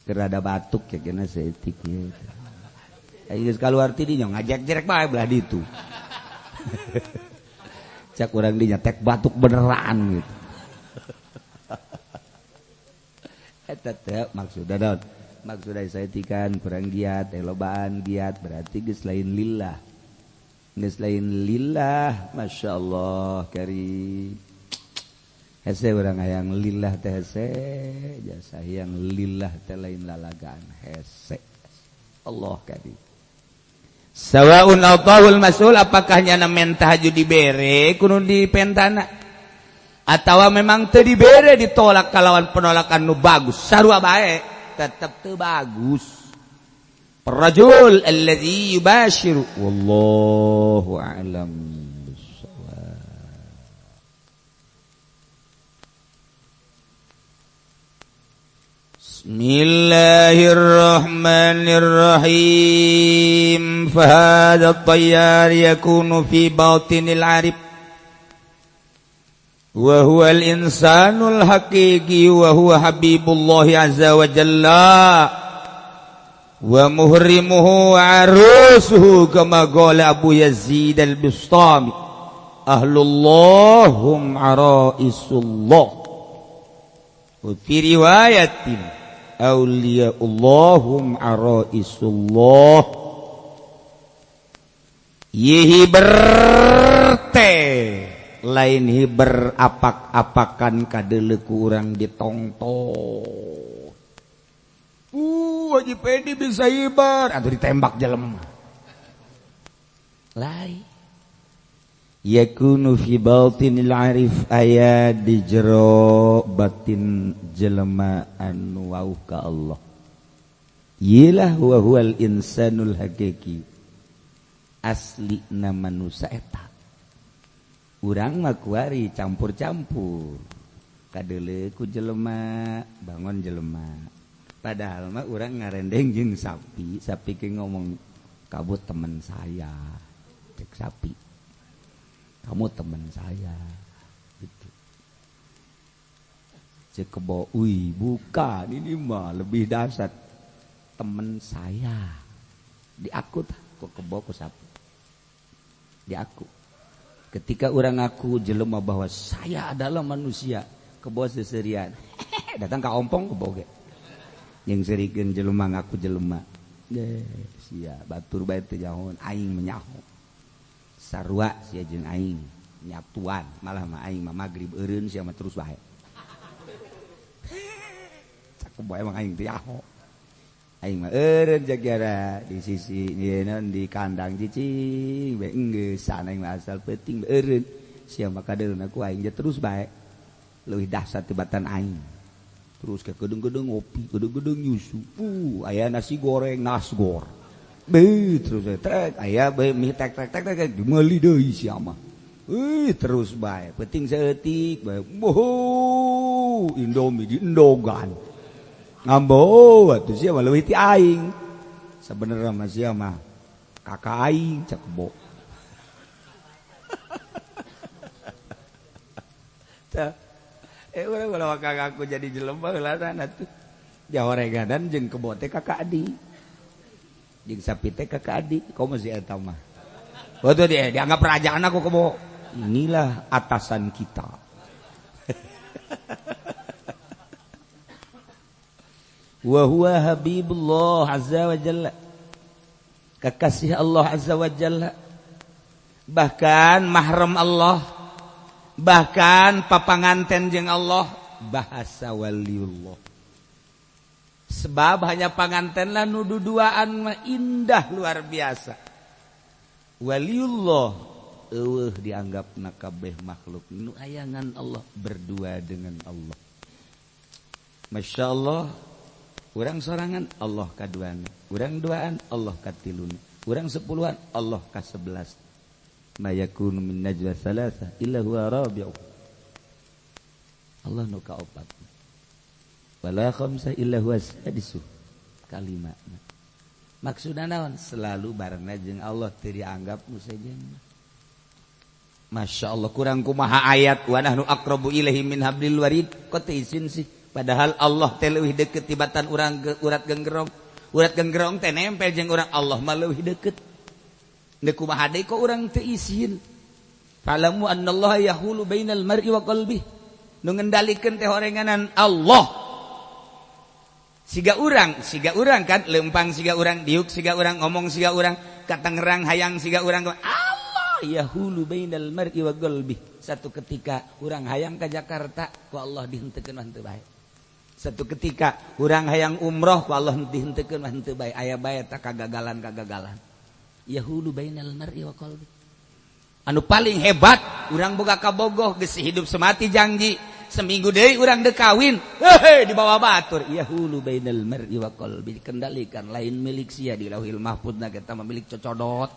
A: Keur ada batuk ya kena saeutik ieu. Aya geus kaluar ti dinya ngajak jerek bae belah ditu. Cak urang dinya tek batuk beneran gitu. Eta teh maksudna saya tikan kurang giat lobaan giat berarti geus lain lillah. Geus lain lillah, masyaallah karim. Hese urang hayang lillah teh hese, jasa hayang lillah teh lain lalagaan hese. Allah karim. Sawaun atahul mas'ul apakah nyana mentah haju dibere kudu dipentana atawa memang teu dibere ditolak kalawan penolakan nu bagus sarua bae tetep teu bagus. Rajul alladzi yubashiru wallahu a'lam bissawab.
C: Bismillahirrahmanirrahim. Fahadha at-tayyar yakunu fi batinil arif wa huwa al-insanul haqiqi wa huwa habibullah azza wa jalla wa muhrimuhu wa arusuhu kama qala Abu Yazid al-Bustami ahlullahum araisullah wa fi riwayatin awliyaullahum araisullah yihi berte lain hiber apak-apakan kadeleku urang ditongtong Haji Pedi bisa hibar atau ditembak jelema lain yakunu fi batinil arif aya di jero batin jelema anu wauh ka Allah yilah wa huwal insanul haqiqi aslina manusia eta urang mah kuari campur-campur kadeuleu ku jelema bangun jelema padahal mah urang ngarendeng jeung sapi ke ngomong kamu teman saya cek sapi kamu teman saya gitu cek kebo bukan ini mah lebih dahsyat teman saya di aku kok kebo ku sapi di aku ketika orang aku jelema bahwa saya adalah manusia kebo seserian datang ka ompong kebo ge yang serikeun jelema ngaku jelema sia batur bae teh jahon aing menyaho sarua sia jeung aing nyatuan malah mah aing mah magrib eureun sia mah terus bae cakep bae emang aing teh yaho aing mah eureun jagara di sisi nyeun di kandang cicing bae geus sana aing mah asal peuting eureun sia mah kadeurna ku aing terus bae leuwih dahsyat tibatan aing terus ke gedung-gedung ngopi gedung-gedung nyusu aya nasi goreng nasgor terus trek aya bae mie tek meuli deui sia mah terus bae penting saeutik bae Indomie di endogan ngambo atuh sia mah leuwih ti aing sabenerna mah sia mah kakak aing cak kebo urang kalau kakakku jadi jelema heulana atuh jahoreganan jeung kebo teh kakak adi jeung sapi teh kakak adi komo si eta mah betul dia dianggap kerajaan aku kebo inilah atasan kita wa huwa habibullah azza wa jalla kekasih Allah azza wa jalla bahkan mahram Allah bahkan papanganten jeung Allah bahasa waliullah sebab hanya panganten lah nu duduaan mah indah luar biasa waliullah eueuh dianggapna kabeh makhluk nu ayangan Allah berdua dengan Allah Masya Allah urang sorangan Allah kaduana urang duaan Allah katiluna urang sepuluhan Allah kasebelas ma yakunu min najwa thalatha illa huwa rabi'u Allah nu kaopat wala khamsa illa huwa sadisu kalimatna maksudna naon selalu barengna jeung Allah teu dianggap nu sejenna Masya Allah kurang kumaha ayat wa nahnu aqrabu ilaihi min hablil warid kok teu isin sih padahal Allah teh leuwih deukeut tibatan urang urat genggerong teh nempel jeung urang Allah mah leuwih deukeut deuk kumaha deui kok urang teu isin falamu annallaha yahulu bainal mar'i wa qalbi nu ngendalikeun teh horenganan Allah siga urang kan leumpang siga urang diuk siga urang ngomong siga urang katangerang hayang siga urang Allah yahulu bainal mar'i wa qalbi satu ketika urang hayang ka Jakarta ku Allah dihenteukeun mah henteu bae satu ketika urang hayang umroh ku Allah dihenteukeun mah henteu bae aya bae eta kagagalan yahulu bainal mar'i wa qalbi anu paling hebat urang boga kabogoh geus hidup semati janji seminggu deui urang deuk kawin di bawah batur yahulu bainal mar'i wa qalbi dikendalikan lain milik sia di lauhil mahfuz na kita milik cocodot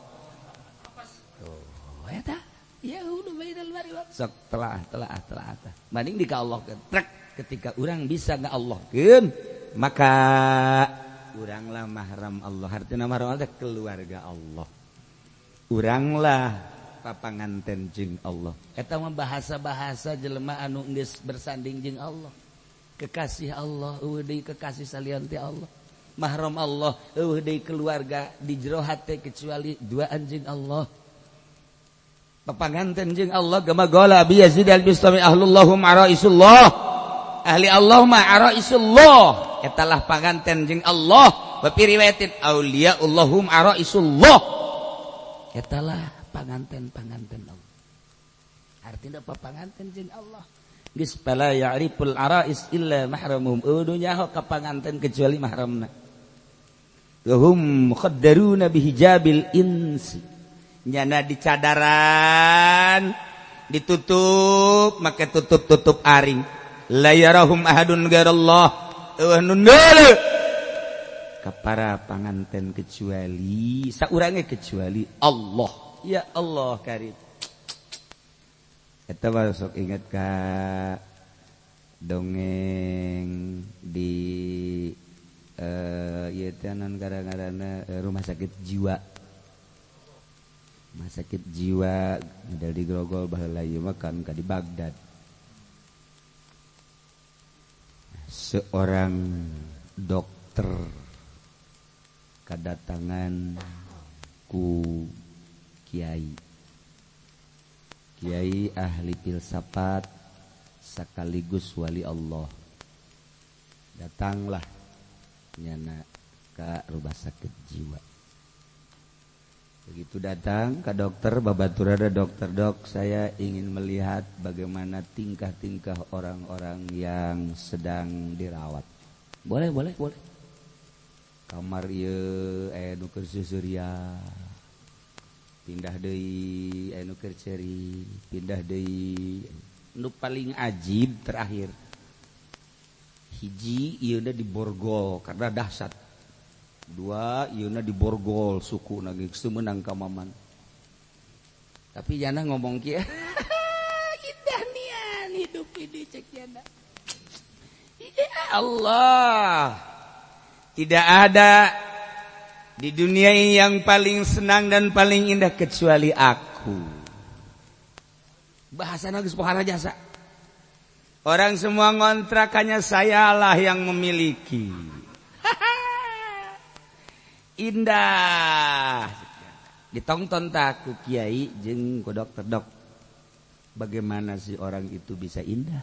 C: oh eta yahulu bainal mar'i wa sok telah mending di ka Allah trek ketika urang bisa ngallahkeun maka uranglah mahram Allah. Artina mahram Allah keluarga Allah. Uranglah papanganten jeung Allah. Eta mah bahasa-bahasa jelema anu geus bersanding jeung Allah. Kekasih Allah, eueuh deui kekasih salian ti Allah. Mahram Allah, eueuh deui keluarga di jero hate kecuali duaan jeung Allah. Papanganten jeung Allah gama gola bi Yazid al-Bistami ahlullahum araisullah. Ahli Allah ma araisullah. Eta lah panganten jeung Allah. Bapi riwayatin auliaullahum araisullah. Eta lah panganten-panganten Allah. Artina papanganten jeung Allah. Geus pala ya'riful arais illa mahramuhum. Eueuh nyaho ka panganten kecuali mahramna. Hum muqaddaruna bihijabil insi. Nyana dicadaran ditutup make tutup aring la yarahum ahadun ghairallah eueuh nu neuleuh ka para panganten kecuali saurange kecuali Allah. Ya Allah karim. Eta mah sok inget ka dongeng di ieu teh naon gara-garana rumah sakit jiwa. Rumah sakit jiwa dari Grogol baheula ieu mah kan ka di Baghdad. Seorang dokter kedatangan ku kiai ahli filsafat sekaligus wali Allah. Datanglah nyana ka rumah sakit jiwa. Begitu datang ke dokter, babaturana dokter, dok, saya ingin melihat bagaimana tingkah-tingkah orang-orang yang sedang dirawat. Boleh. Kamar ieu aya nu keur susurya. Pindah deui aya nu keur ceri, pindah deui. Nu paling ajib terakhir. Hiji ieuna di borgol karena dahsyat. Dua ieuna di borgol suku nage seumeunang ka maman. Tapi jana ngomong kieu indah nian hidup ini cek jana. Ya Allah, tidak ada di dunia ini yang paling senang dan paling indah kecuali aku. Bahasana geus pohara jasa. Orang semua ngontrakannya sayalah yang memiliki. Indah. Ditonton tak ku kiai jeung ku dokter, dok. Bagaimana sih orang itu bisa indah?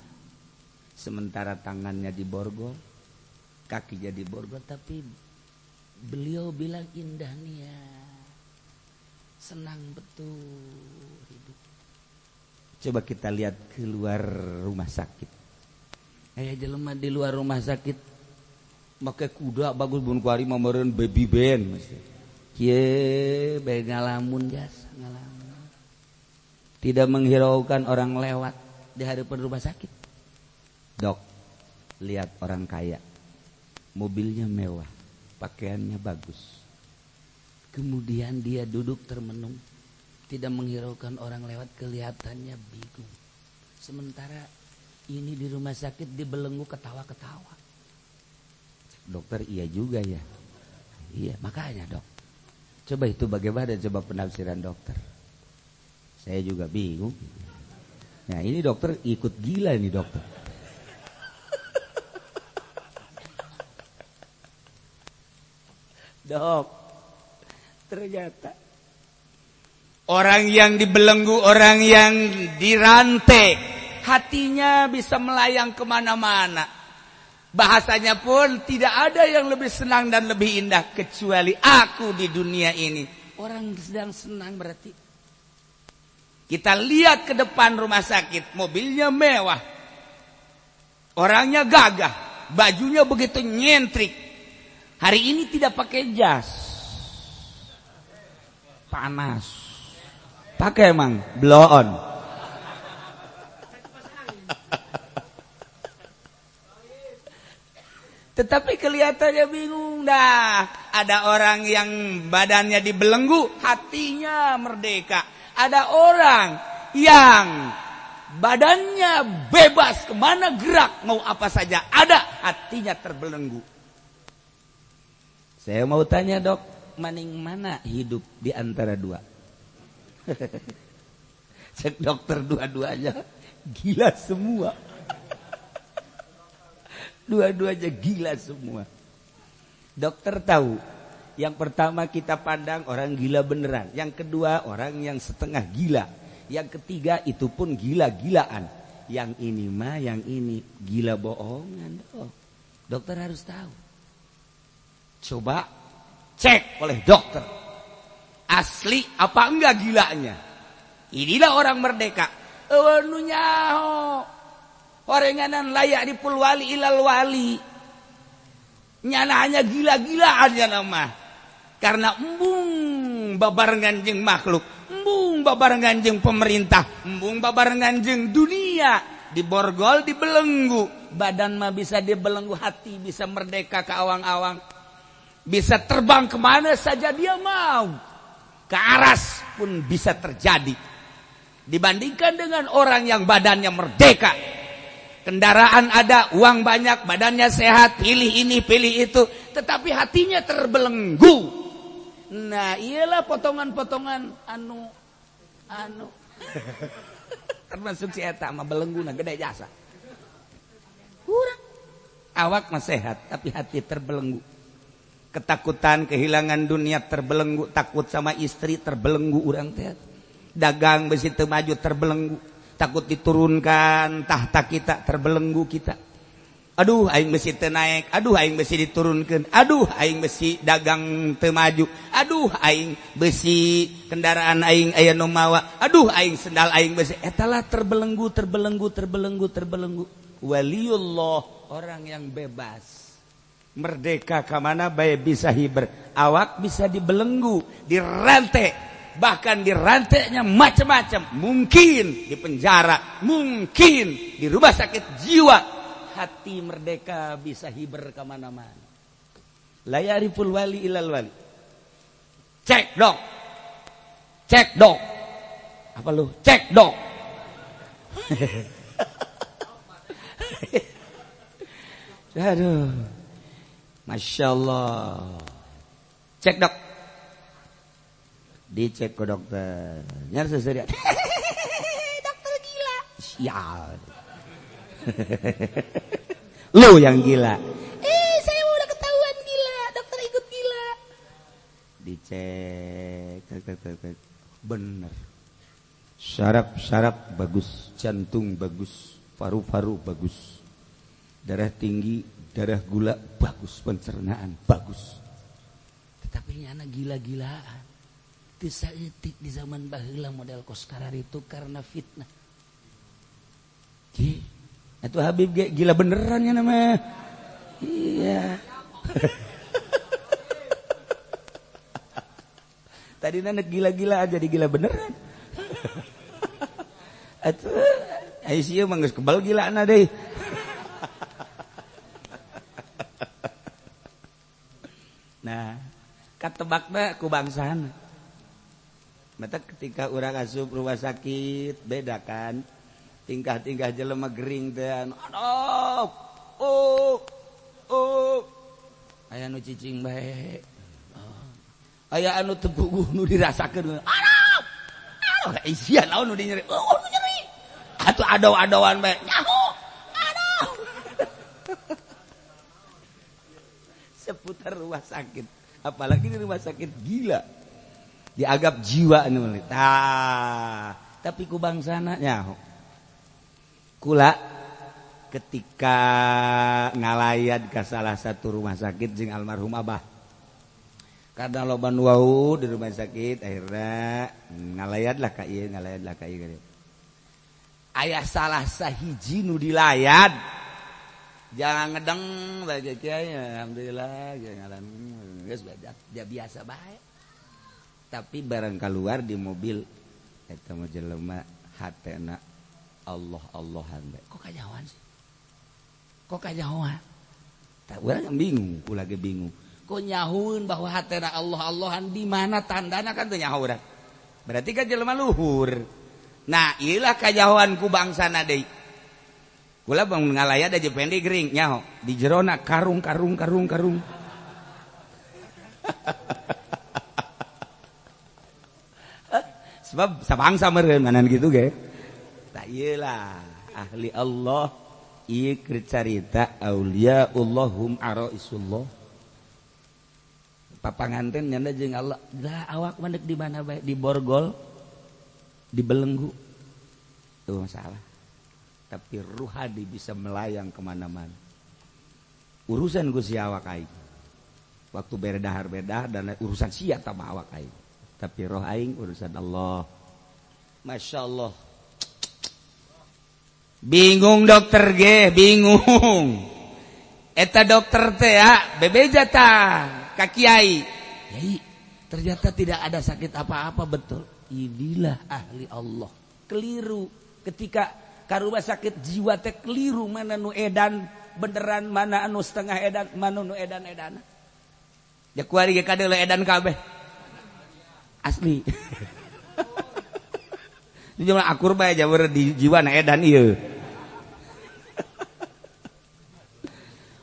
C: Sementara tangannya di borgol, kakinya di borgol, tapi beliau bilang indah nih ya. Senang betul hidup. Coba kita lihat keluar rumah sakit. Jelema di luar rumah sakit make kuda bagus bun kuari mameureun baby band mesti. Kieu bae ngalamun jasa ngalamun. Tidak menghiraukan orang lewat di hadapan rumah sakit. Dok, lihat orang kaya. Mobilnya mewah, pakaiannya bagus. Kemudian dia duduk termenung, tidak menghiraukan orang lewat, kelihatannya bingung. Sementara ini di rumah sakit dibelenggu ketawa-ketawa. Dokter, iya juga ya. Iya, makanya dok. Coba itu bagaimana coba penafsiran dokter. Saya juga bingung. Nah ini dokter ikut gila nih dokter. Dok, ternyata orang yang dibelenggu, orang yang dirantai, hatinya bisa melayang kemana-mana. Bahasanya pun tidak ada yang lebih senang dan lebih indah kecuali aku di dunia ini. Orang sedang senang berarti. Kita lihat ke depan rumah sakit, mobilnya mewah, orangnya gagah, bajunya begitu nyentrik. Hari ini tidak pakai jas, panas, pakai emang blow on. Tetapi kelihatannya bingung dah. Ada orang yang badannya dibelenggu, hatinya merdeka. Ada orang yang badannya bebas, kemana gerak, mau apa saja ada, hatinya terbelenggu. Saya mau tanya dok, maning mana hidup di antara dua? Cek dokter dua-duanya gila semua. Dua-duanya gila semua. Dokter tahu, yang pertama kita pandang orang gila beneran, yang kedua orang yang setengah gila, yang ketiga itu pun gila-gilaan, yang ini mah yang ini gila bohongan. Dokter harus tahu. Coba cek oleh dokter, asli apa enggak gilanya. Inilah orang merdeka. Nyaho orenganan layak dipul wali ilal wali. Nyana hanya gila-gilaan ya nama. Karena embung babarengan jeung makhluk, embung babarengan jeung pemerintah, embung babarengan jeung dunia, diborgol dibelenggu. Badan mah bisa dibelenggu, hati bisa merdeka ke awang-awang. Bisa terbang kemana saja dia mau. Ke aras pun bisa terjadi. Dibandingkan dengan orang yang badannya merdeka, kendaraan ada, uang banyak, badannya sehat, pilih ini, pilih itu, tetapi hatinya terbelenggu. Nah, iyalah potongan-potongan anu termasuk si eta mah belenggu gede jasa. Kurang. Awak mah sehat, tapi hati terbelenggu. Ketakutan kehilangan dunia terbelenggu, takut sama istri terbelenggu urang teh. Dagang besi teu maju terbelenggu, takut diturunkan tahta kita terbelenggu kita. Aduh aing besi teu naik, aduh aing besi diturunkeun, aduh aing besi dagang teu maju, aduh aing besi kendaraan aing aya nu mawa, aduh aing sendal aing besi. Etalah terbelenggu. Waliullah, orang yang bebas, merdeka ka mana bae bisa hiber. Awak bisa dibelenggu, dirantai. Bahkan dirantainya macam-macam, mungkin di penjara, mungkin di rumah sakit jiwa. Hati merdeka bisa hiber kemana-mana. La yariful wali ilal wali. Cek dok. Apa lu? Cek dok. Aduh, masya Allah. Cek dok. Dicek ke dokter. Nyar seserian. Dokter gila. Sial. Lu yang gila. Saya udah ketahuan gila. Dokter ikut gila. Dicek. Bener. Saraf bagus. Jantung bagus. Paru-paru bagus. Darah tinggi. Darah gula bagus. Pencernaan bagus. Tetapi anak gila-gilaan. Saeutik di zaman baheula model koskarar itu karena fitnah. Itu Habib gila beneran ya nama. Iya. Tadi anak gila-gila aja, jadi gila beneran. Atuh Aisyah mah geus kebal gilaana deui. Nah, katebakna ku bangsana. Mata ketika orang asup rumah sakit beda kan, tingkah-tingkah jelema gering teh aduh, aya nu cicing bae, aya anu teu puguh nu dirasakeun, aduh, sia naon nu dinyeri, nu nyeri, atuh adaw-adawan bae, nyaho, aduh, seputar rumah sakit, apalagi di rumah sakit gila. Dianggap jiwa anu tapi ku bangsana nyaho. Kula ketika ngalayat ke salah satu rumah sakit jeung almarhum Abah. Karena loba nu wau di rumah sakit akhirnya ngalayatlah ka ieu Aya salah sahiji nu dilayat. Jangan ngedeng bae kieu alhamdulillah ngalan geus biasa bae. Tapi barang keluar di mobil eta mah jelema hatena Allah-Allahan bae. Kok kajawan sih? Kok kajawan? Tak urang bingung, ku lagi bingung. Kok nyahueun bahwa hatena Allah-Allahan di mana tandana kan teu nyaho urang. Berarti kan jelema luhur. Nah, ieulah kajahoan ku bangsana deui. Kula bang ngalayat aja pendek gering nyaho di jerona karung. Sebab sabangsa meureun nganan kitu ge. Tah ieu lah ahli Allah ieu keur carita auliaullahum araisullah. Papanganten nyanda jeung Allah. Lah awak mandek di mana bae? Di borgol, di belenggu. Tuh masalah. Tapi ruhani bisa melayang kemana-mana. Urusan Gusti awak aing. Waktu berdahar-berdahar dan urusan sia tambah awak aing. Tapi roh aing urusan Allah. Masya Allah. Bingung dokter ge, bingung. Eta dokter teh ya, bebeja tah ka kiai. Kiai, ternyata tidak ada sakit apa-apa, betul. Inilah ahli Allah. Keliru ketika karubah sakit jiwa teh keliru mana nu edan beneran, mana anu setengah edan, mana nu edan-edan. Ya kuari ge kadeul edan kabeh. Asli. Ini cuma akur bae jaweur di jiwa na edan ieu.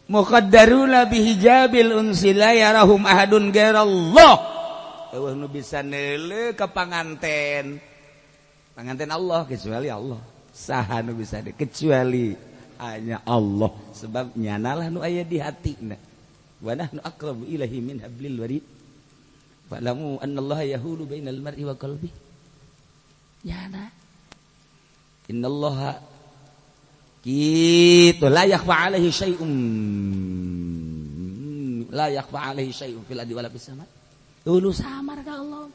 C: Muqaddaruna bihijabil unsila yarahum ahadun ghairallah. Eueuh nu bisa neuleuh ka panganten. Panganten Allah kecuali Allah. Saha nu bisa kecuali hanya Allah. Sebab nyanalah nu aya di hatina. Wa nahnu aqrabu ilaihi min hablil warid. Fa'lamu annallaha yahulu bainal mar'i wa qalbi. Nyana. Innallaha kitu la yakhfa 'alaihi syai'un. La yakhfa 'alaihi syai'un fil ardi wala fis sama'. Ulu samar ka Allah.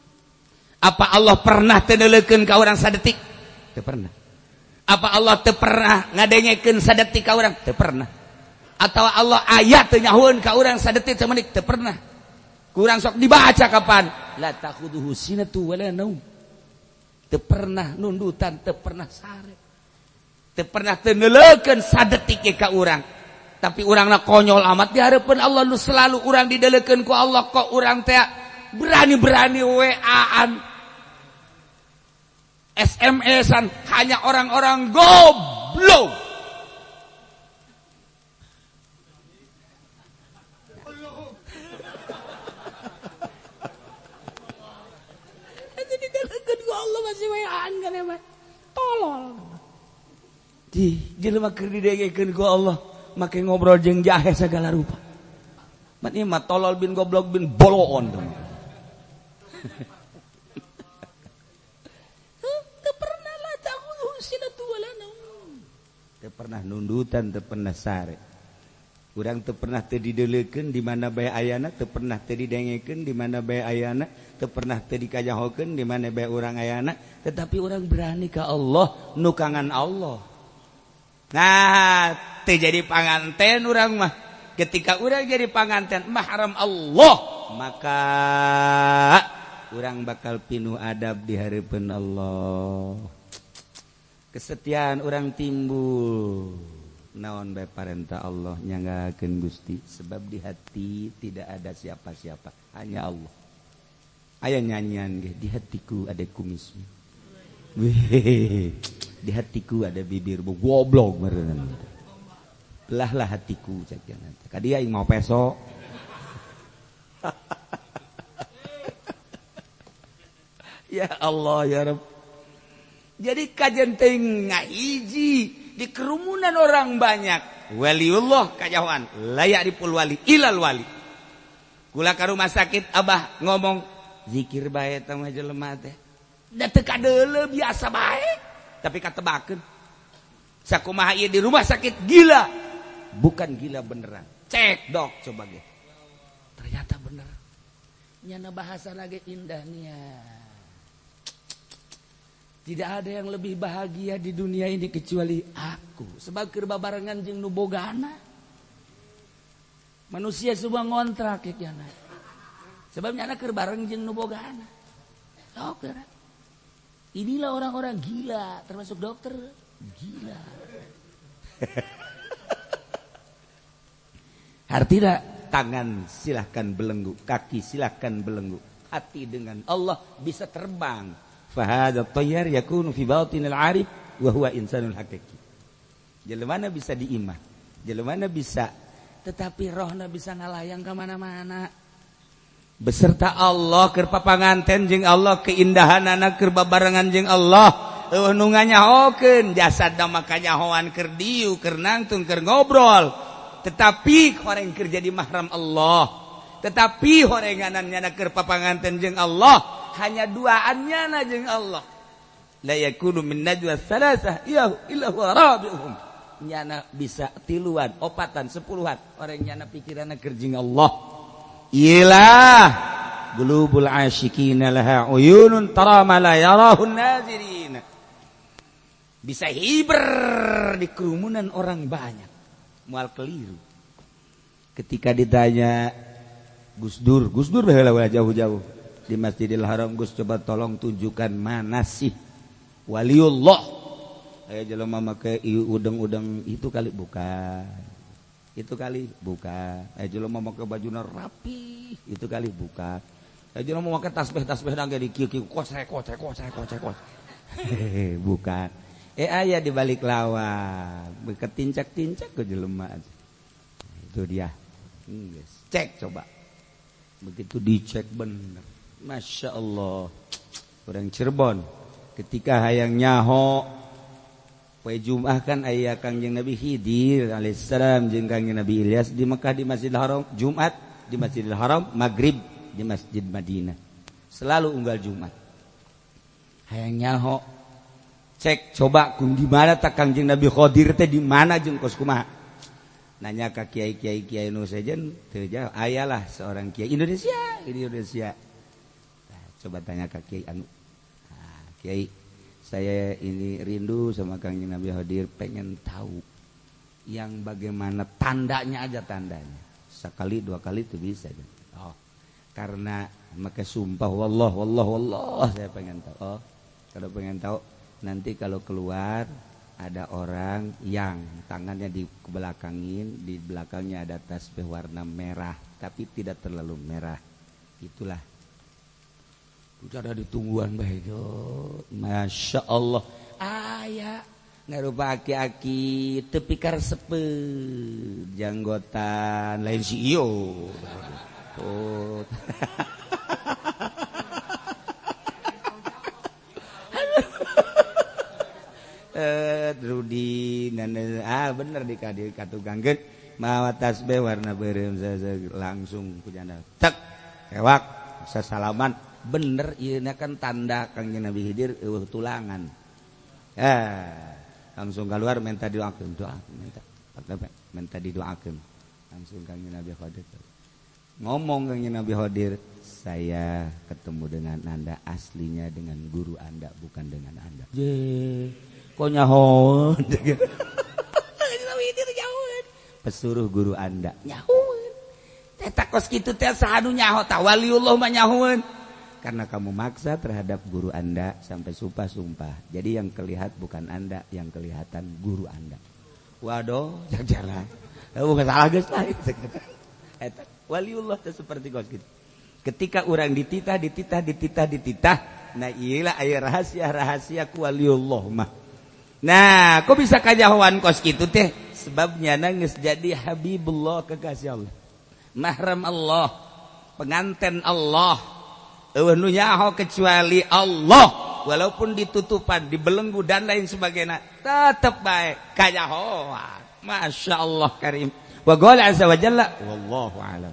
C: Apa Allah pernah teu neuleukeun ka urang sadetik? Teu pernah. Apa Allah teu pernah ngadengekeun sadetik ka urang? Teu pernah. Atau Allah aya teu nyahoeun ka urang sadetik samenik? Teu pernah. Kurang sok dibaca kapan? La takhuduhu sinatu wala naum. Teu pernah nundutan, teu pernah sare. Teu pernah teu neuleukeun sadetik ka urang. Tapi urangna konyol amat di hareupeun Allah, nu selalu urang dideleukeun ku Allah, kok urang teh berani-berani WA-an, SMS-an, hanya orang-orang goblok. Allah masih weaan kan ya, tolol. Di jelema keur didengekeun ku Allah, make ngobrol jeung jahe segala rupa. Man ieu mah tolol bin goblok bin boloon tuh. Teu pernah lah tahu sinatu wala naum. Teu pernah nundutan, teu pernah sare. Urang teu pernah teu dideuleukeun di mana bae ayana, teu pernah teu didengekeun di mana bae ayana, teu pernah teu dikajahokeun di mana bae urang ayana, tetapi urang berani ka Allah, nu kangan Allah. Nah, teu jadi panganten urang mah. Ketika urang jadi panganten mahram Allah, maka urang bakal pinuh adab di hareupeun Allah. Kesetiaan urang timbul. Naon bae parentah Allah nyanggakeun Gusti, sebab di hati tidak ada siapa-siapa, hanya Allah. Aya nyanyian ge, di hatiku ada kumismu. Weh, di hatiku ada bibirmu, goblok meureun. Belahlah hatiku cak jangan. Ka dia aing mau peso. Ya Allah ya Rabb. Jadi kajen teuing ngahiji di kerumunan orang banyak, waliullah kajauhan, layak dipul wali ilal wali. Kula ka rumah sakit abah ngomong zikir bae tah mah jelema teh, da teu kadeuleu biasa bae, tapi katebakeun sakumaha ieu di rumah sakit gila, bukan gila beneran. Cek dok coba ge, ternyata bener. Nyana bahasa lagi indahnya. Tidak ada yang lebih bahagia di dunia ini kecuali aku. Sebab keur babarengan jeung nu bogana. Manusia semua ngontrak ya kana. Sebab nyana keur bareng jeung nu bogana. Dokter. Inilah orang-orang gila, termasuk dokter gila. Artinya tangan silahkan belenggu, kaki silahkan belenggu, hati dengan Allah bisa terbang. Fahadha tayyar yakunu fi batinil arif wa huwa insanul haqiqi. Jelemana bisa diimah, jelemana bisa, tetapi rohna bisa ngalayang ke mana-mana. beserta Allah keur papanganten jeung Allah keindahanana keur babarengan jeung Allah nu nganyahokeun jasadna maka nyahoan keur diu keur nangtung keur ngobrol tetapi horeng keur jadi mahram Allah tetapi horenganannya keur papanganten jeung Allah hanya duaannya jeung Allah la yakunu min najwa salasah illa huwa rabi'uhum nyana bisa tiluan opatan sepuluhan orang nyana pikiranna keur jeung Allah ilah qulubul asyikina laha uyunun tara ma la yarahun nazirin bisa hiber di kerumunan orang banyak mual keliru ketika ditanya Gus Dur baheula jauh-jauh di Masjidil Haram Gus coba tolong tunjukkan mana sih waliullah aya jelema make udeng-udeng itu kali bukan aya jelema make bajuna rapi itu kali bukan aya jelema make tasbih dangge di kieu-kieu kocek bukan aya di balik lawan ketincak-tincak ke jelema itu dia cek coba begitu dicek bener Masya Allah orang Cirebon ketika hayang nyaho poe Jumat kan aya Kangjeng Nabi Khidir alaihissalam jeung Kangjeng Nabi Ilyas di Mekah di Masjidil Haram Jumat di Masjidil Haram Maghrib di Masjid Madinah selalu unggal Jumat hayang nyaho cek coba kun di mana tak Kangjeng Nabi Khidir teh di mana jeung kos kumaha nanya ke kiai nu sejen teu jawab ayalah seorang kiai Indonesia nah, coba tanya ke kiai anu kiai saya ini rindu sama Kangjeng Nabi Khidir pengen tahu yang bagaimana tandanya sekali dua kali itu bisa karena maka sumpah wallah saya pengen tahu kalau pengen tahu nanti kalau keluar ada orang yang tangannya dibelakangin di belakangnya ada tasbih warna merah tapi tidak terlalu merah itulah cara ditungguan baik Masya Allah aya ngarupa aki-aki tepi karsepe janggotan lain si iyo Rudi bener di katugangkeun mawa tasbih warna beureum langsung kujana cek kewak sasalaman bener ieu kan tanda Kangjeng Nabi Khidir eueuh tulangan langsung keluar minta didoakeun minta didoakeun langsung Kangjeng Nabi Khidir ngomong Kangjeng Nabi Khidir saya ketemu dengan Anda aslinya dengan guru Anda bukan dengan Anda kok nyahoan pesuruh guru Anda nyahoan eta kos kitu teh sahanu nyaho tah waliullah mah nyahoan karena kamu maksa terhadap guru Anda sampai sumpah-sumpah jadi yang kelihatan bukan Anda yang kelihatan guru Anda waduh jalan bukan salah geus lah eta waliullah teh seperti kos kitu ketika orang dititah nah iyalah aya rahasia ku waliullah mah. Nah, kok bisa kajahoan kos kitu teh? Sebabnya nangis jadi habibullah kekasih Allah. Mahram Allah, penganten Allah. Eueuh nu nyaho kecuali Allah, walaupun ditutupan, dibelenggu dan lain sebagainya, tetep bae kajahoan. Masya Allah karim. Wa qala azza wa jalla wallahu a'lam.